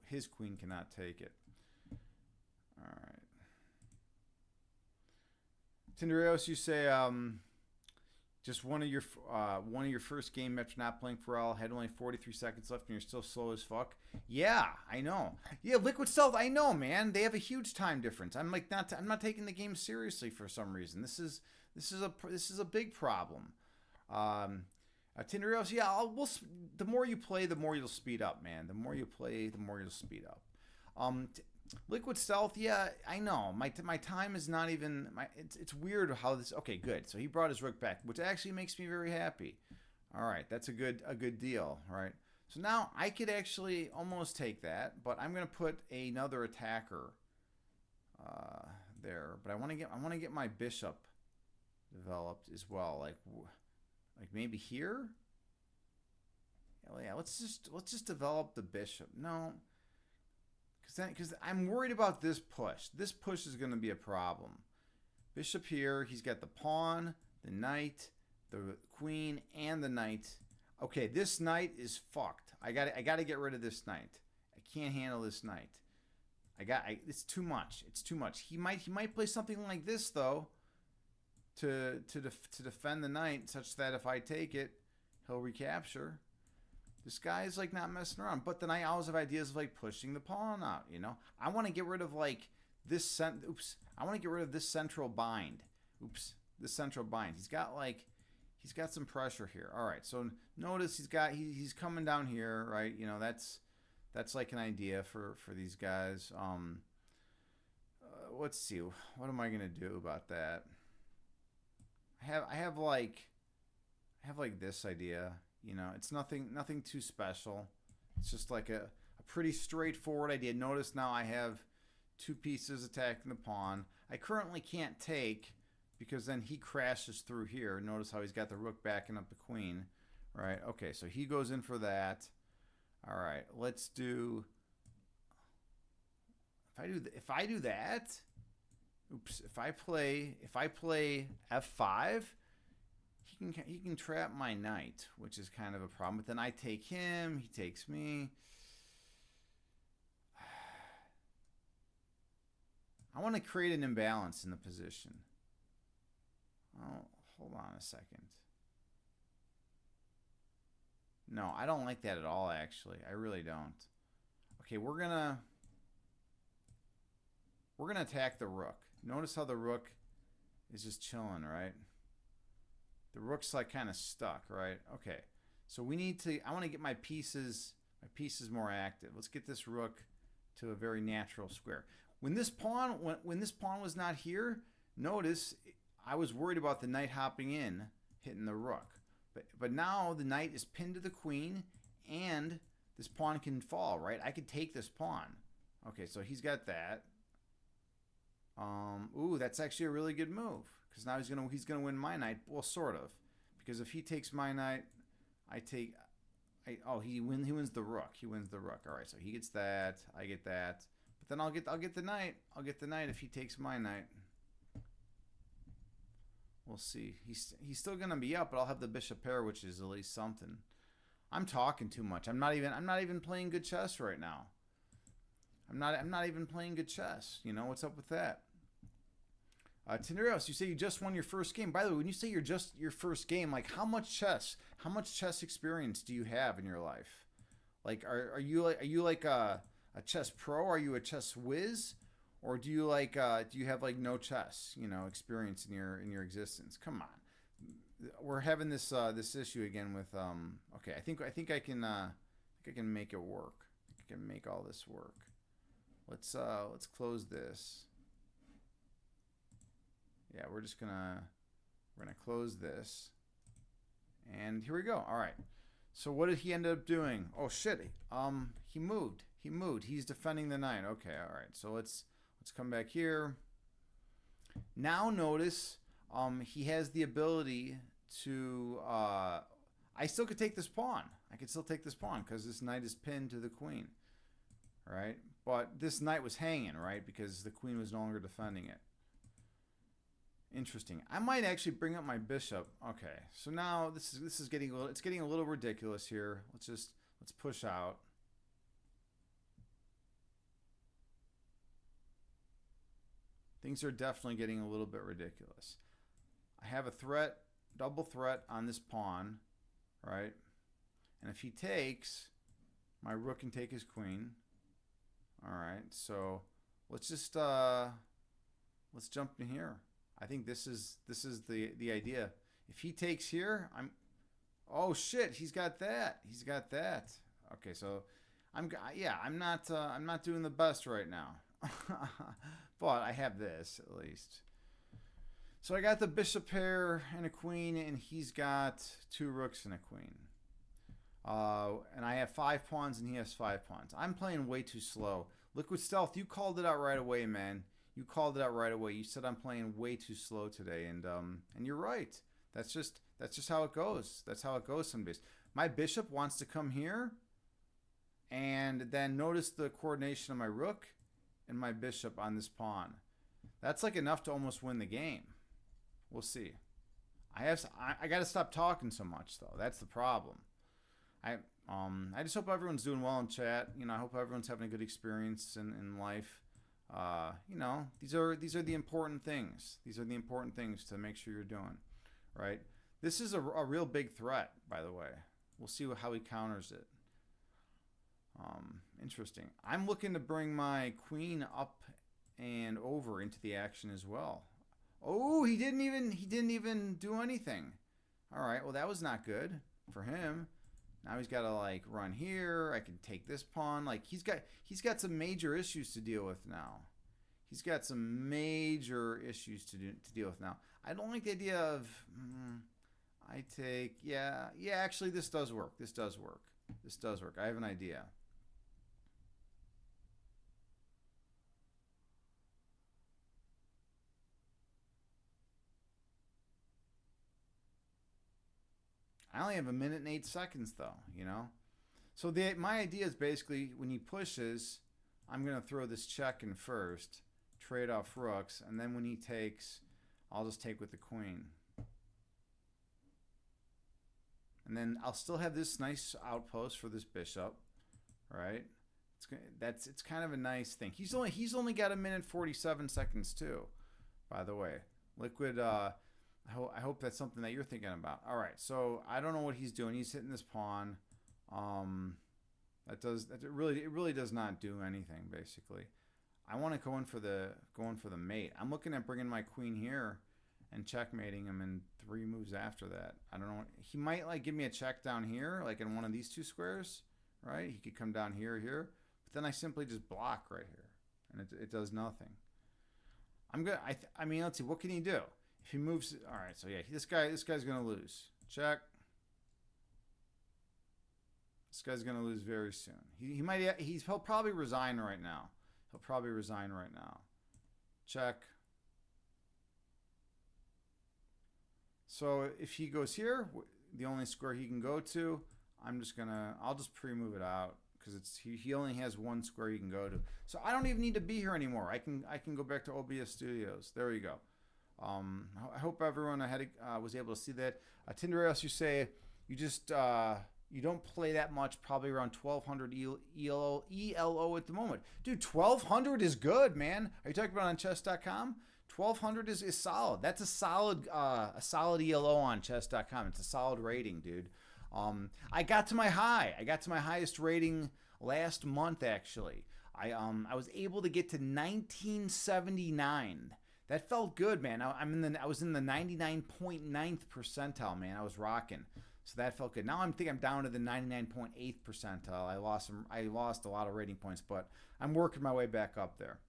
A: his queen cannot take it. All right. Tindarios, you say just one of your first game after not playing for all, had only 43 seconds left and you're still slow as fuck. Yeah, I know. Yeah, Liquid Stealth, I know, man. They have a huge time difference. I'm not taking the game seriously for some reason. This is a big problem. Tindarios, yeah, the more you play, the more you'll speed up, man. The more you play, the more you'll speed up. Liquid Stealth, yeah, I know. My time is not even it's weird how this. Okay, good. So he brought his rook back, which actually makes me very happy. All right, that's a good deal. All right. So now I could actually almost take that, but I'm gonna put another attacker there. But I want to get my bishop developed as well, like maybe here. Yeah, let's just develop the bishop. No. Because I'm worried about this push. This push is going to be a problem. Bishop here. He's got the pawn, the knight, the queen, and the knight. Okay, this knight is fucked. I got to get rid of this knight. I can't handle this knight. It's too much. It's too much. He might play something like this though, to defend the knight, such that if I take it, he'll recapture. This guy is like not messing around. But then I always have ideas of like pushing the pawn out, you know? I want to get rid of like this I want to get rid of this central bind. This central bind. He's got some pressure here. All right. So notice he's coming down here, right? You know, that's like an idea for these guys. Let's see. What am I going to do about that? I have like this idea. You know, it's nothing too special. It's just like a pretty straightforward idea. Notice now I have two pieces attacking the pawn. I currently can't take because then he crashes through here. Notice how he's got the rook backing up the queen. Right? Okay, so he goes in for that. All right, let's do. If I do that, if I play f5. He can trap my knight, which is kind of a problem. But then I take him, he takes me. I want to create an imbalance in the position. Oh, hold on a second. No, I don't like that at all, actually. I really don't. Okay, we're gonna attack the rook. Notice how the rook is just chilling, right? The rook's like kind of stuck, right? Okay. So we need to, I want to get my pieces more active. Let's get this rook to a very natural square. When this pawn was not here, notice I was worried about the knight hopping in, hitting the rook. But now the knight is pinned to the queen and this pawn can fall, right? I could take this pawn. Okay, so he's got that. Ooh, that's actually a really good move. Because now he's gonna win my knight. Well, sort of, because if he takes my knight, I take. He wins the rook. He wins the rook. All right, so he gets that. I get that. But then I'll get the knight. I'll get the knight if he takes my knight. We'll see. He's still gonna be up, but I'll have the bishop pair, which is at least something. I'm talking too much. I'm not even playing good chess right now. I'm not even playing good chess. You know what's up with that? Tenerios, you say you just won your first game. By the way, when you say you're just your first game, like how much chess experience do you have in your life? Like, are you like a chess pro? Are you a chess whiz? Or do you have like no chess, experience in your existence? Come on, we're having this issue again with Okay, I think I can make it work. I can make all this work. Let's close this. Yeah, we're gonna close this, and here we go. All right. So what did he end up doing? Oh shit. He moved. He's defending the knight. Okay. All right. So let's come back here. Now notice he has the ability to I still could take this pawn. I could still take this pawn because this knight is pinned to the queen. All right? But this knight was hanging, right? Because the queen was no longer defending it. Interesting. I might actually bring up my bishop. Okay. So now this is getting a little ridiculous here. Let's push out. Things are definitely getting a little bit ridiculous. I have a threat, double threat on this pawn, right? And if he takes, my rook can take his queen. All right, so let's jump in here. I think this is the idea. If he takes here, oh shit, he's got that. Okay, so I'm not doing the best right now. But I have this, at least. So I got the bishop pair and a queen, and he's got 2 rooks and a queen. And I have 5 pawns, and he has 5 pawns. I'm playing way too slow. Liquid Stealth, you called it out right away, man. You called it out right away. You said I'm playing way too slow today, and you're right. That's just how it goes. That's how it goes some days. My bishop wants to come here, and then notice the coordination of my rook and my bishop on this pawn. That's like enough to almost win the game. We'll see. I got to stop talking so much though. That's the problem. I just hope everyone's doing well in chat. I hope everyone's having a good experience in life. These are the important things. These are the important things to make sure you're doing, right? This is a real big threat, by the way. We'll see how he counters it. Interesting. I'm looking to bring my queen up and over into the action as well. Oh, he didn't even do anything. All right, well that was not good for him. Now he's got to like run here. I can take this pawn. Like he's got some major issues to deal with now. He's got some major issues to deal with now. I don't like the idea of I take actually this does work. This does work. I have an idea. I only have 1 minute and 8 seconds though, So my idea is basically when he pushes, I'm going to throw this check in first, trade off rooks, and then when he takes, I'll just take with the queen. And then I'll still have this nice outpost for this bishop, right? It's kind of a nice thing. He's only got 1 minute 47 seconds too, by the way. Liquid I hope that's something that you're thinking about. All right, so I don't know what he's doing. He's hitting this pawn. It really does not do anything basically. I want to go in for the mate. I'm looking at bringing my queen here and checkmating him in 3 moves after that. I don't know. He might like give me a check down here, like in one of these 2 squares, right? He could come down here, but then I simply just block right here, and it does nothing. I mean, let's see. What can he do? If he moves, all right. So yeah, this guy's gonna lose. Check. This guy's gonna lose very soon. He'll probably resign right now. Check. So if he goes here, the only square he can go to, I'll just pre-move it out because he only has one square he can go to. So I don't even need to be here anymore. I can go back to OBS Studios. There you go. I hope everyone was able to see that. Tinderios, you say you just you don't play that much, probably around 1200 ELO at the moment. Dude, 1200 is good, man. Are you talking about on chess.com? 1200 is solid. That's a solid ELO on chess.com. It's a solid rating, dude. I got to my high. I got to my highest rating last month, actually. I was able to get to 1979. That felt good, man. I was in the 99.9th percentile, man. I was rocking. So that felt good. Now I'm down to the 99.8th percentile. I lost a lot of rating points, but I'm working my way back up there.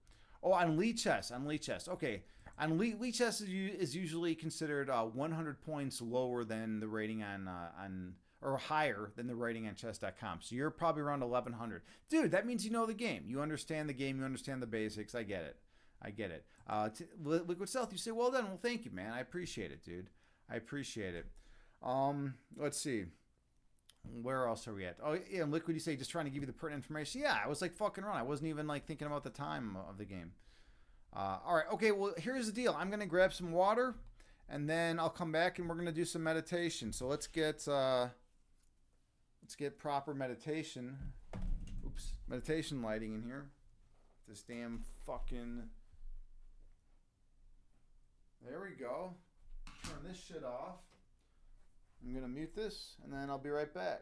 A: Oh, on Lee Chess. Okay. On Lee Chess is usually considered 100 points lower than the rating on or higher than the rating on chess.com. So you're probably around 1100. Dude, that means you know the game. You understand the game. You understand the basics. I get it. Liquid Stealth, you say, well done. Well, thank you, man. I appreciate it, dude. I appreciate it. Let's see. Where else are we at? Oh, yeah, Liquid, you say just trying to give you the pertinent information. Yeah, I was like fucking around. I wasn't even like thinking about the time of the game. All right, okay, well, here's the deal. I'm going to grab some water, and then I'll come back, and we're going to do some meditation. So let's get proper meditation. Oops, meditation lighting in here. This damn fucking... There we go. Turn this shit off. I'm going to mute this, and then I'll be right back.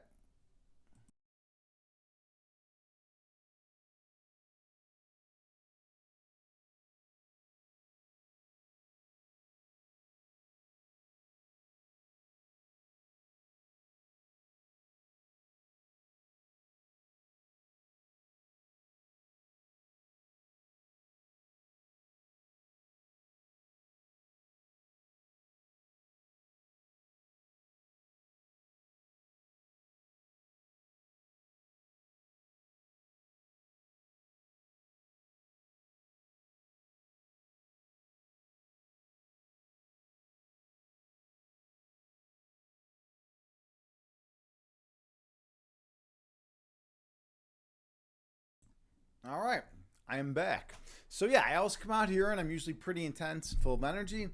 A: All right, I am back. So yeah, I always come out here and I'm usually pretty intense, full of energy.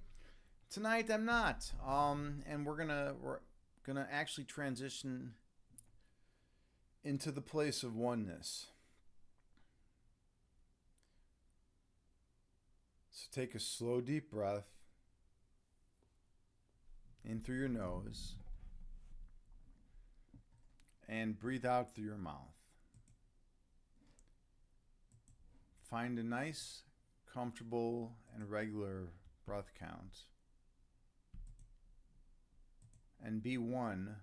A: Tonight I'm not. And we're gonna actually transition into the place of oneness. So take a slow, deep breath in through your nose and breathe out through your mouth. Find a nice, comfortable, and regular breath count. And be one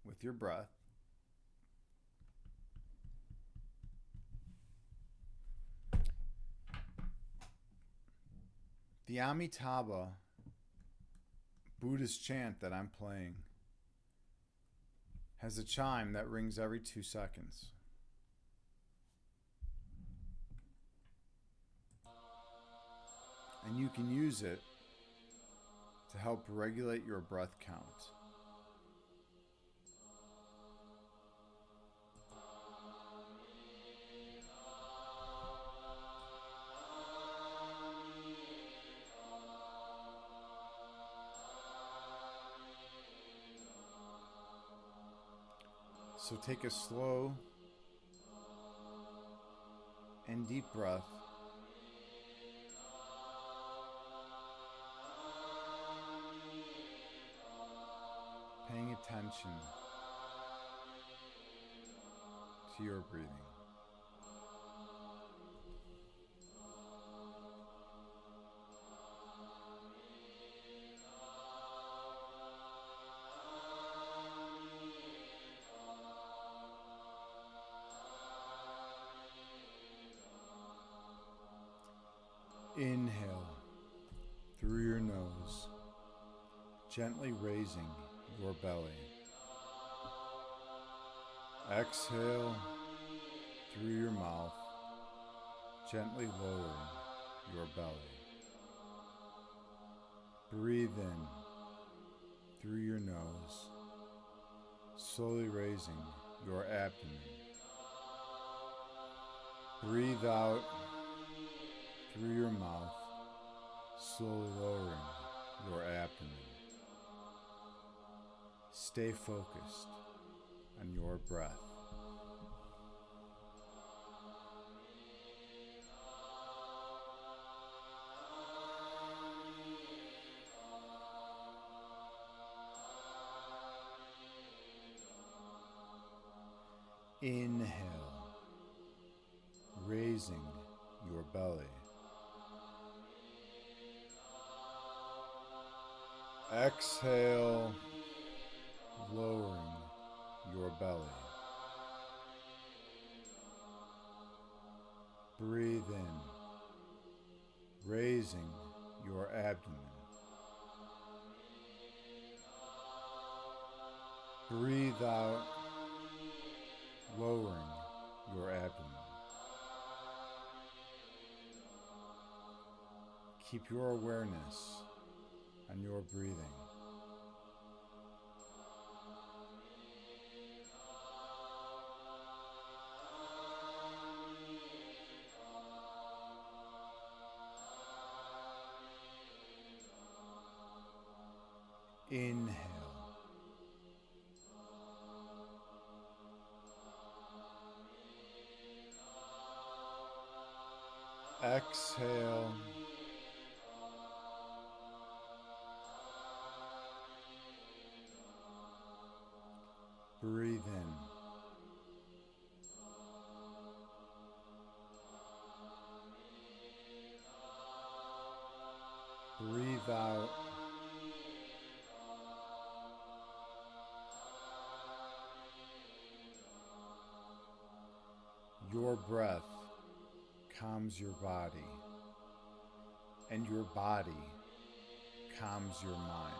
A: with your breath. The Amitabha Buddhist chant that I'm playing has a chime that rings every 2 seconds. And you can use it to help regulate your breath count. So take a slow and deep breath. Paying attention to your breathing. Inhale through your nose, gently raising your belly. Exhale through your mouth, gently lowering your belly. Breathe in through your nose, slowly raising your abdomen. Breathe out through your mouth, slowly lowering your abdomen. Stay focused on your breath. Inhale, raising your belly. Exhale, lowering your belly. Breathe in, raising your abdomen. Breathe out, lowering your abdomen. Keep your awareness on your breathing. Inhale. Exhale. Breathe in. Breathe out. Your breath calms your body, and your body calms your mind.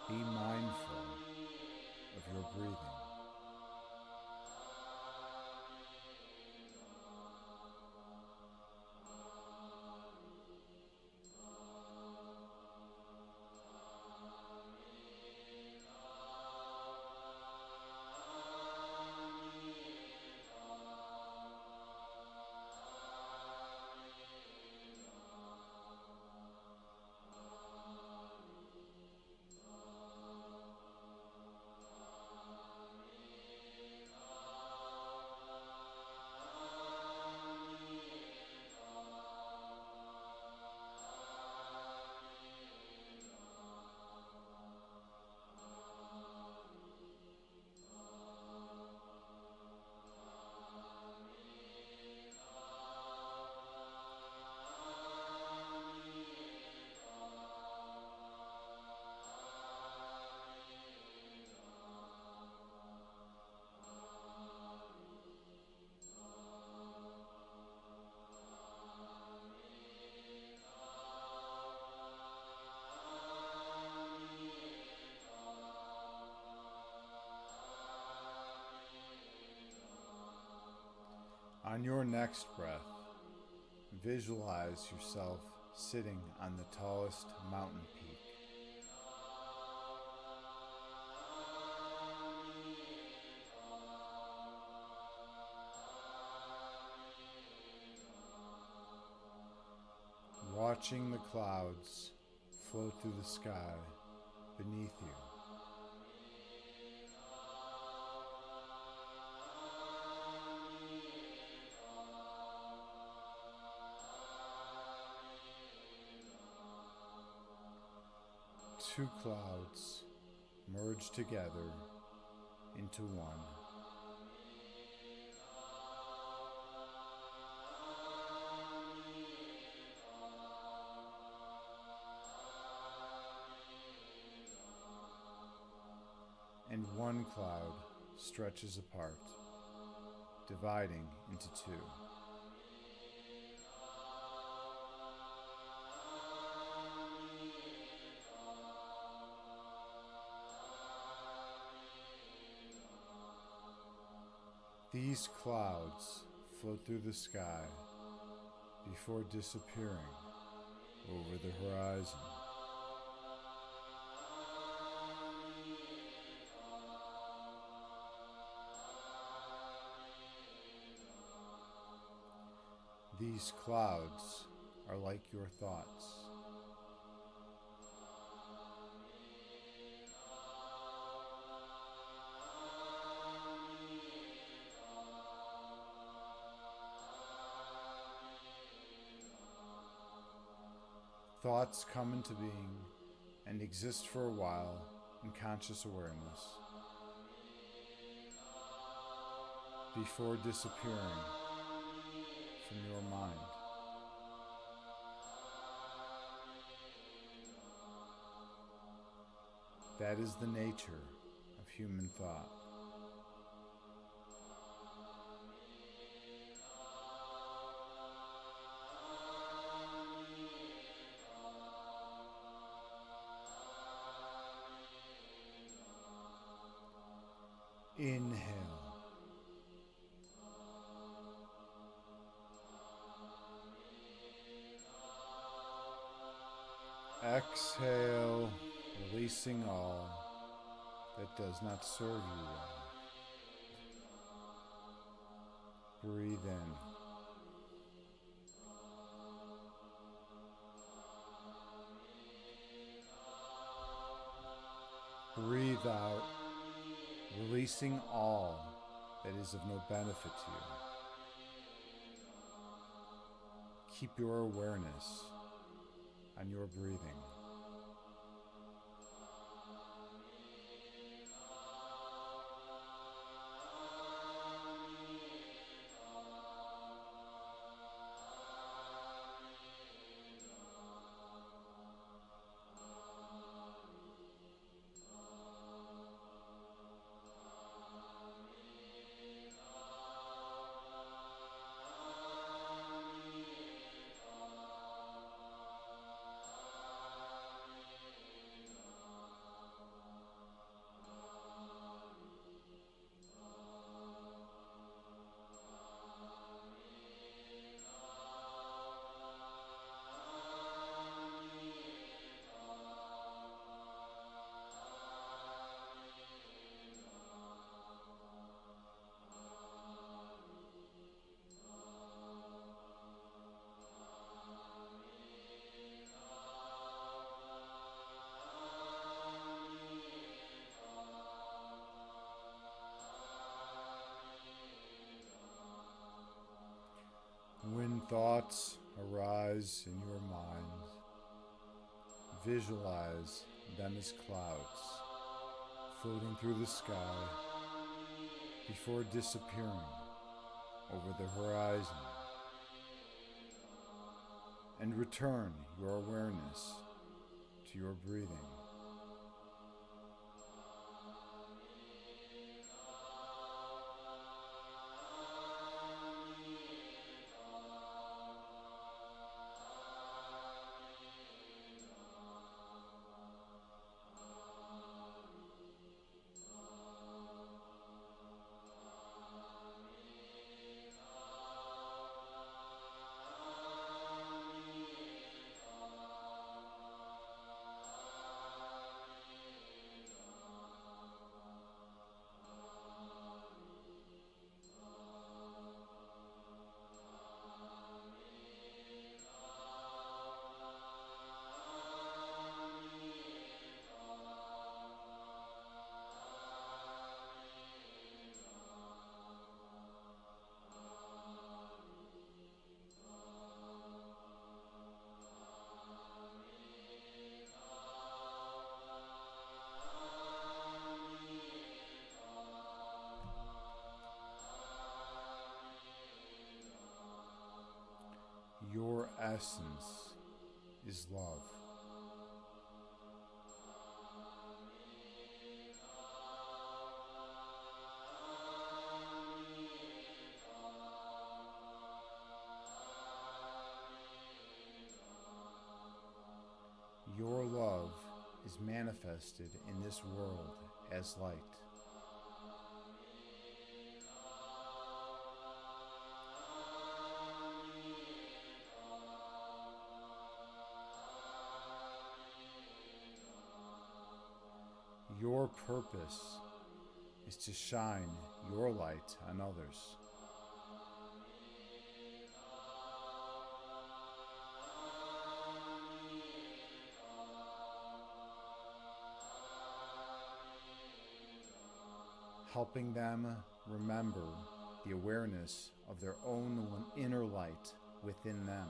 A: Be mindful of your breathing. On your next breath, visualize yourself sitting on the tallest mountain peak. Watching the clouds float through the sky beneath you. Two clouds merge together into one. And one cloud stretches apart, dividing into two. These clouds float through the sky before disappearing over the horizon. These clouds are like your thoughts. Thoughts come into being and exist for a while in conscious awareness before disappearing from your mind. That is the nature of human thought. Inhale. Exhale, releasing all that does not serve you well. Breathe in. Breathe out, releasing all that is of no benefit to you. Keep your awareness on your breathing. When thoughts arise in your mind, visualize them as clouds floating through the sky before disappearing over the horizon, and return your awareness to your breathing. Your essence is love. Your love is manifested in this world as light. Your purpose is to shine your light on others. helping them remember the awareness of their own inner light within them.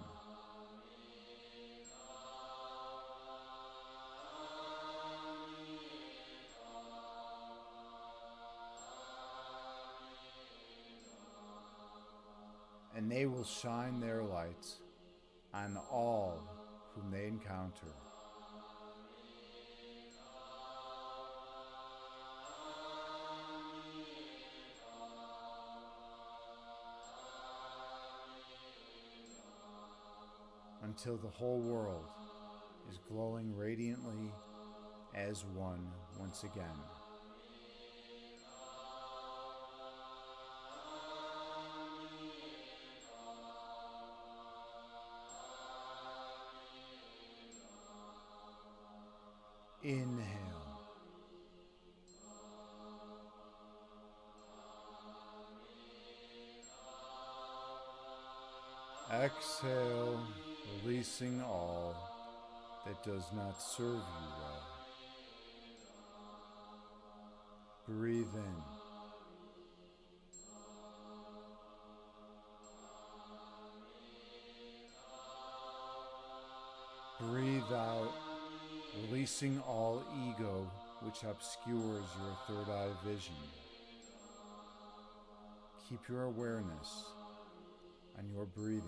A: And they will shine their light on all whom they encounter. Until the whole world is glowing radiantly as one once again. Inhale. Exhale, releasing all that does not serve you well. Breathe in. Breathe out, releasing all ego which obscures your third eye vision. Keep your awareness on your breathing.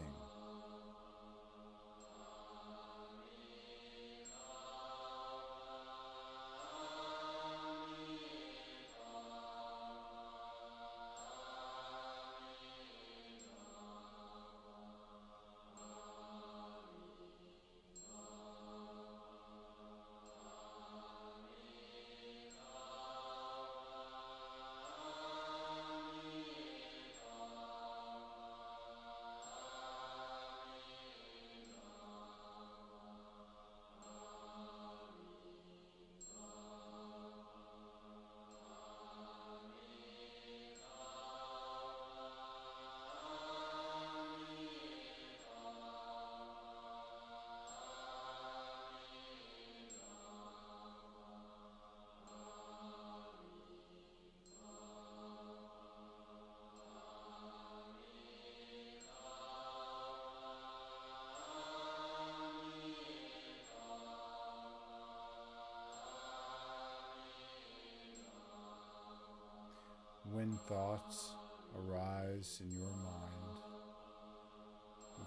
A: When thoughts arise in your mind,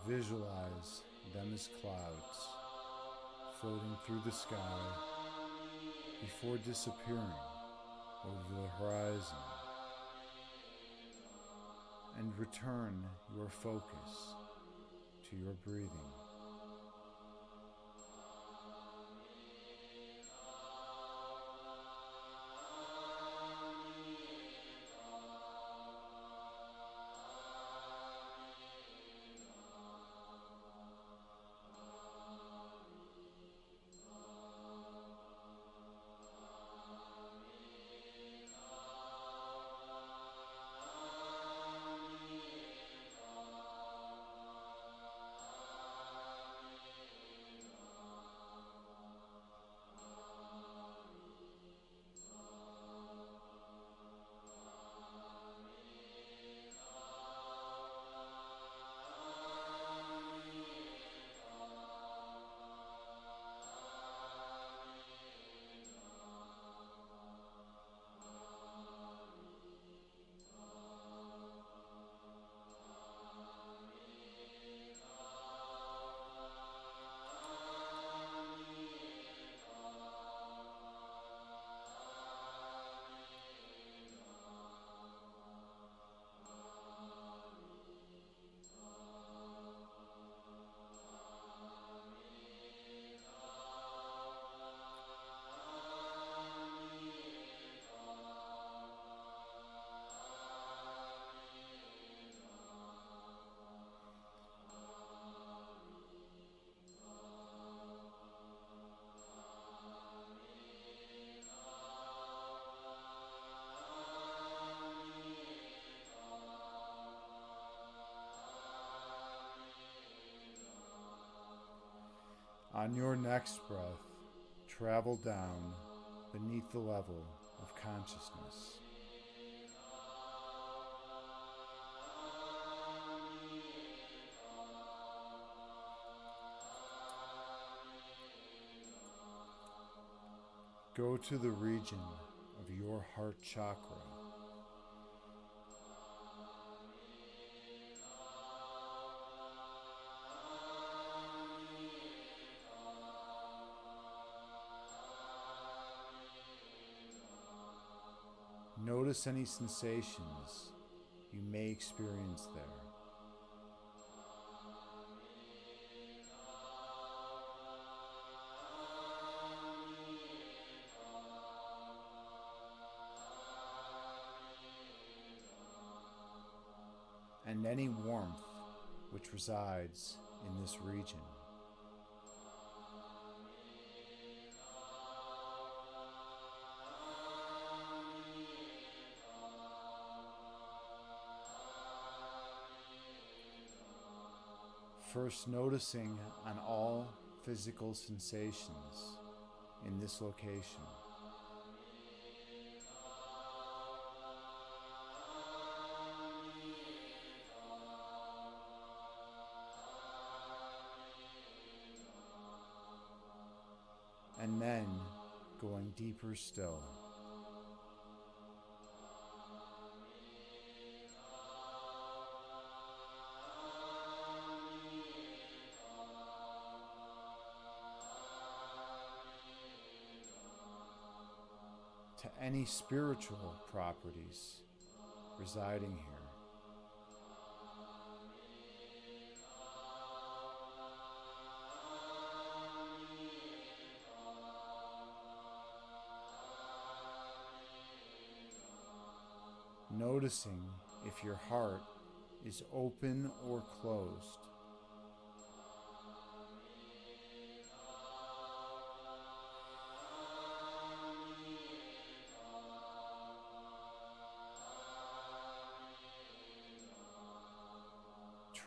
A: visualize them as clouds floating through the sky before disappearing over the horizon, and return your focus to your breathing. On your next breath, travel down beneath the level of consciousness Go to the region of your heart chakra. Notice any sensations you may experience there. And any warmth which resides in this region. First noticing on all physical sensations in this location. And then going deeper still. To any spiritual properties residing here. Noticing if your heart is open or closed.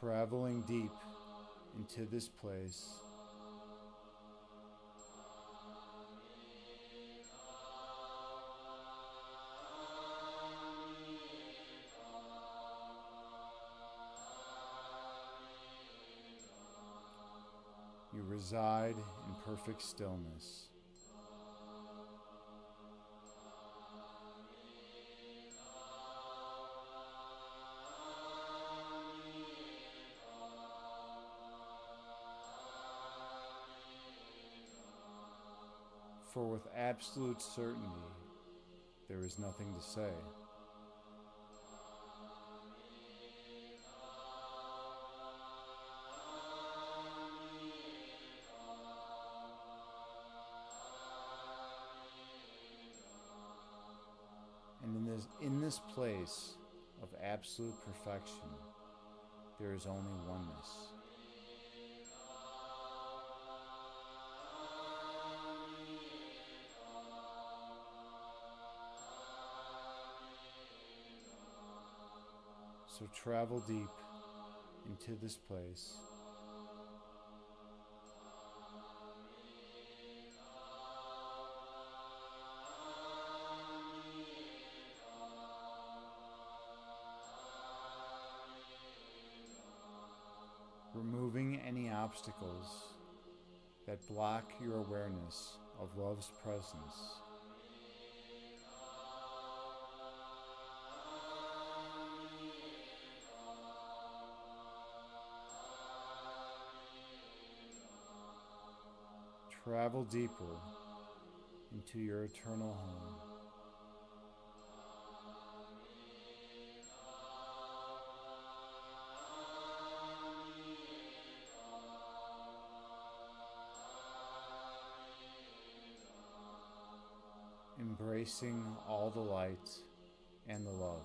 A: Traveling deep into this place. You reside in perfect stillness. For with absolute certainty, there is nothing to say. And in this place of absolute perfection, there is only oneness. So travel deep into this place. Removing any obstacles that block your awareness of love's presence. Travel deeper into your eternal home. Embracing all the light and the love.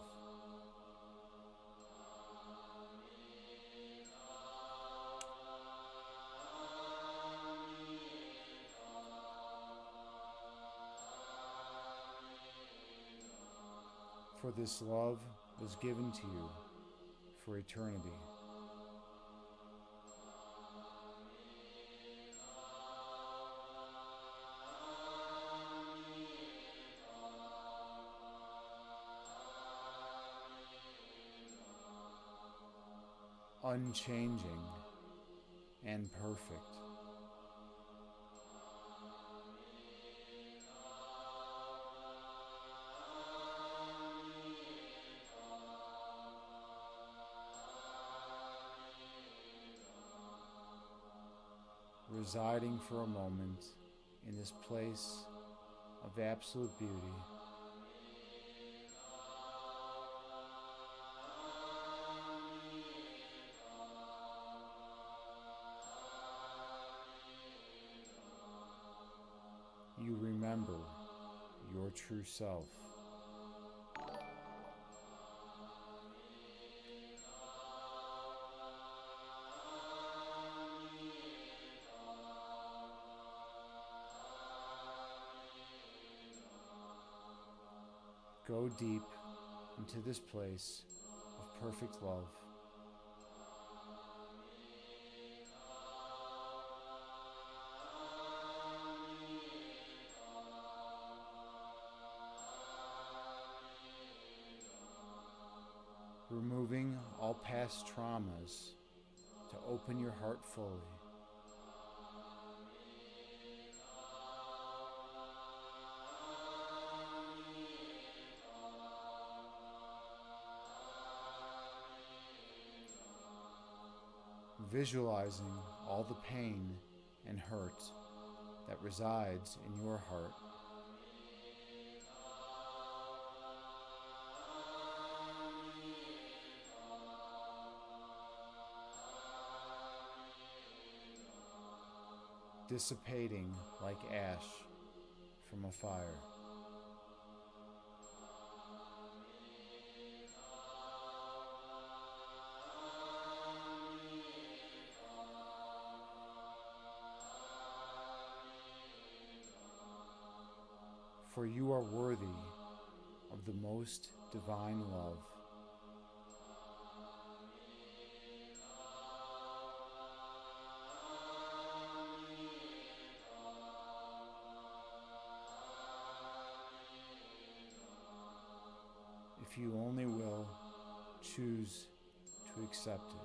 A: For this love was given to you for eternity. Unchanging and perfect. residing for a moment in this place of absolute beauty. You remember your true self. Go deep into this place of perfect love. Removing all past traumas to open your heart fully. Visualizing all the pain and hurt that resides in your heart. Dissipating like ash from a fire. For you are worthy of the most divine love. If you only will choose to accept it.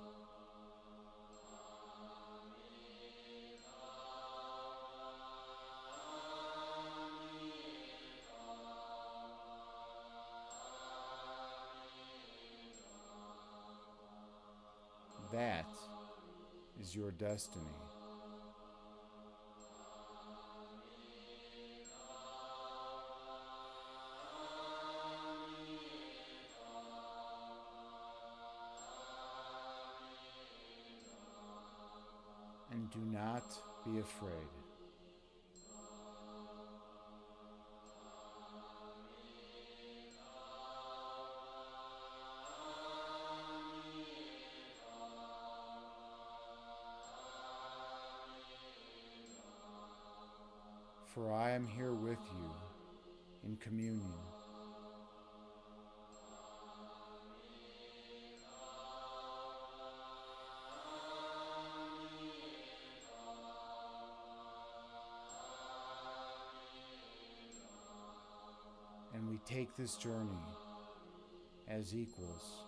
A: That is your destiny. And do not be afraid. For I am here with you in communion. And we take this journey as equals.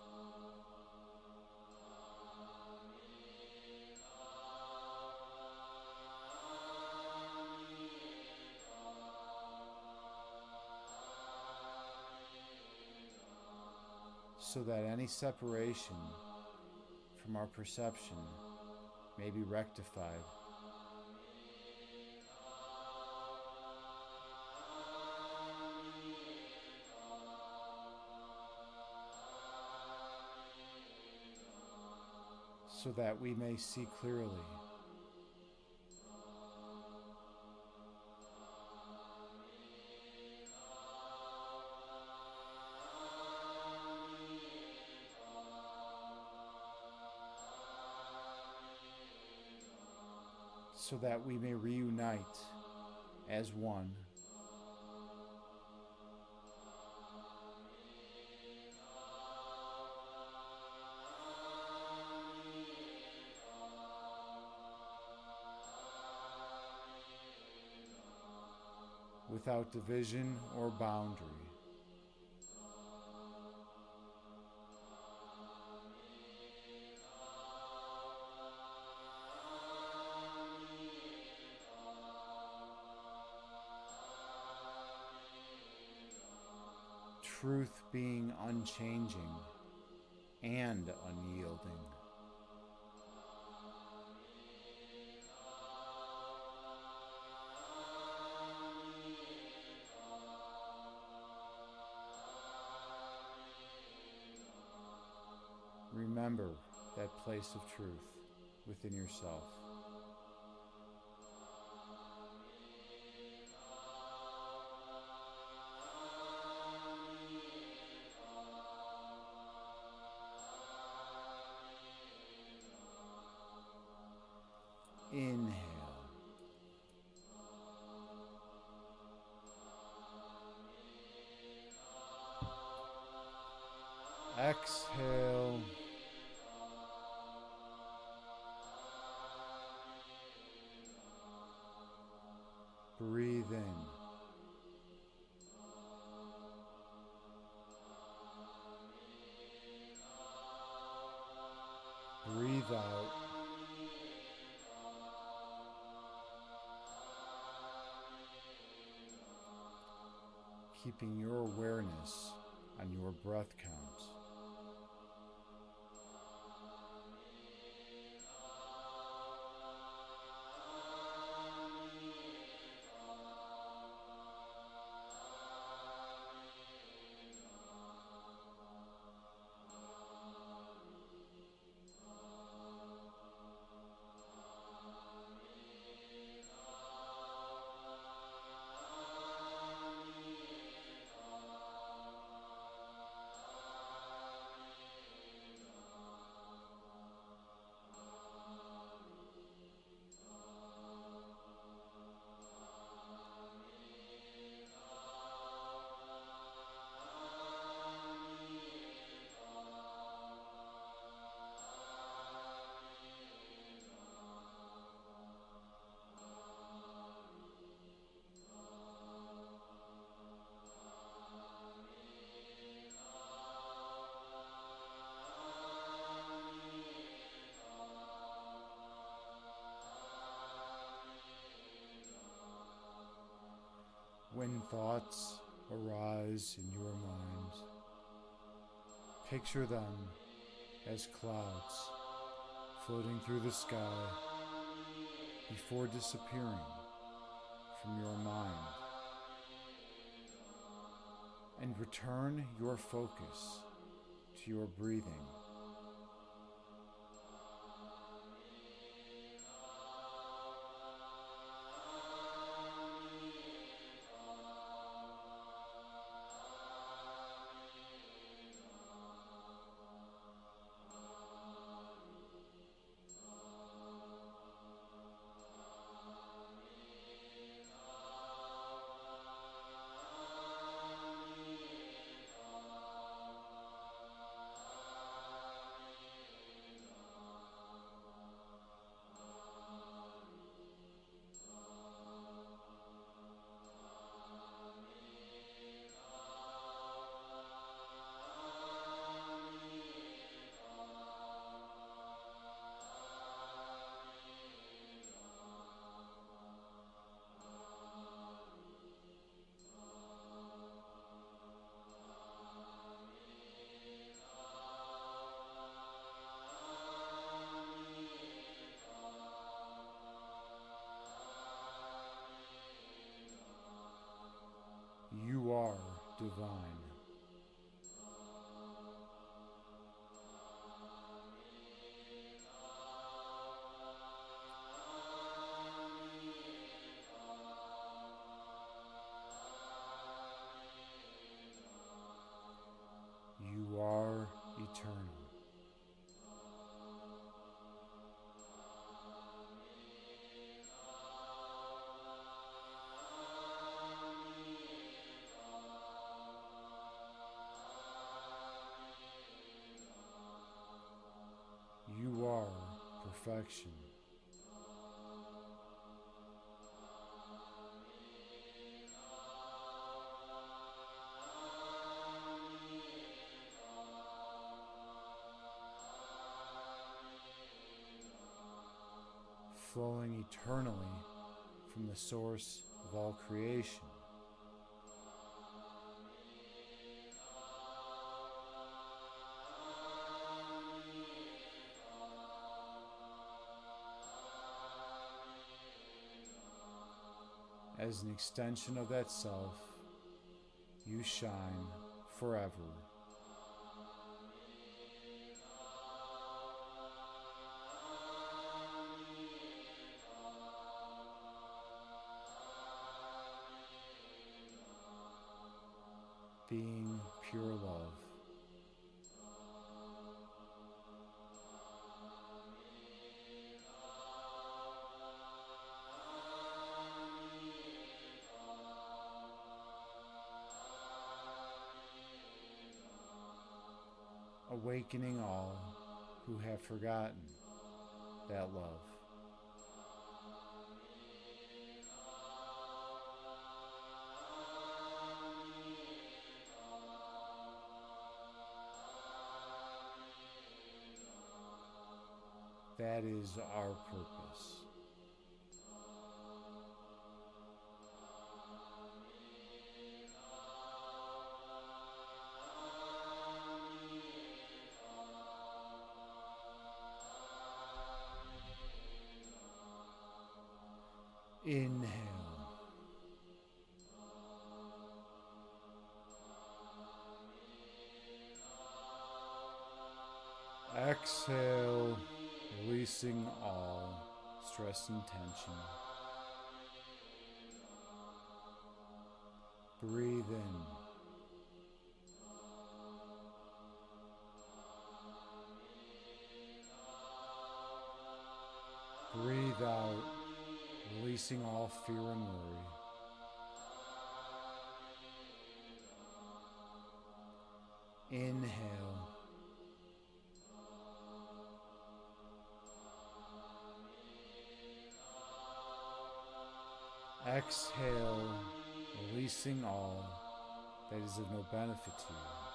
A: So that any separation from our perception may be rectified. So that we may see clearly. So that we may reunite as one. Without division or boundary. Truth being unchanging and unyielding. Remember that place of truth within yourself. Inhale. Exhale. Breathe in. Breathe out. Keeping your awareness on your breath count. When thoughts arise in your mind, picture them as clouds floating through the sky before disappearing from your mind, and return your focus to your breathing. You are divine. You are eternal. You are perfection. Flowing eternally from the source of all creation. As an extension of that self, you shine forever. pure love. Awakening all who have forgotten that love. That is our purpose. Inhale. Exhale, releasing all stress and tension. Breathe in. Breathe out, releasing all fear and worry. Inhale. Exhale, releasing all that is of no benefit to you.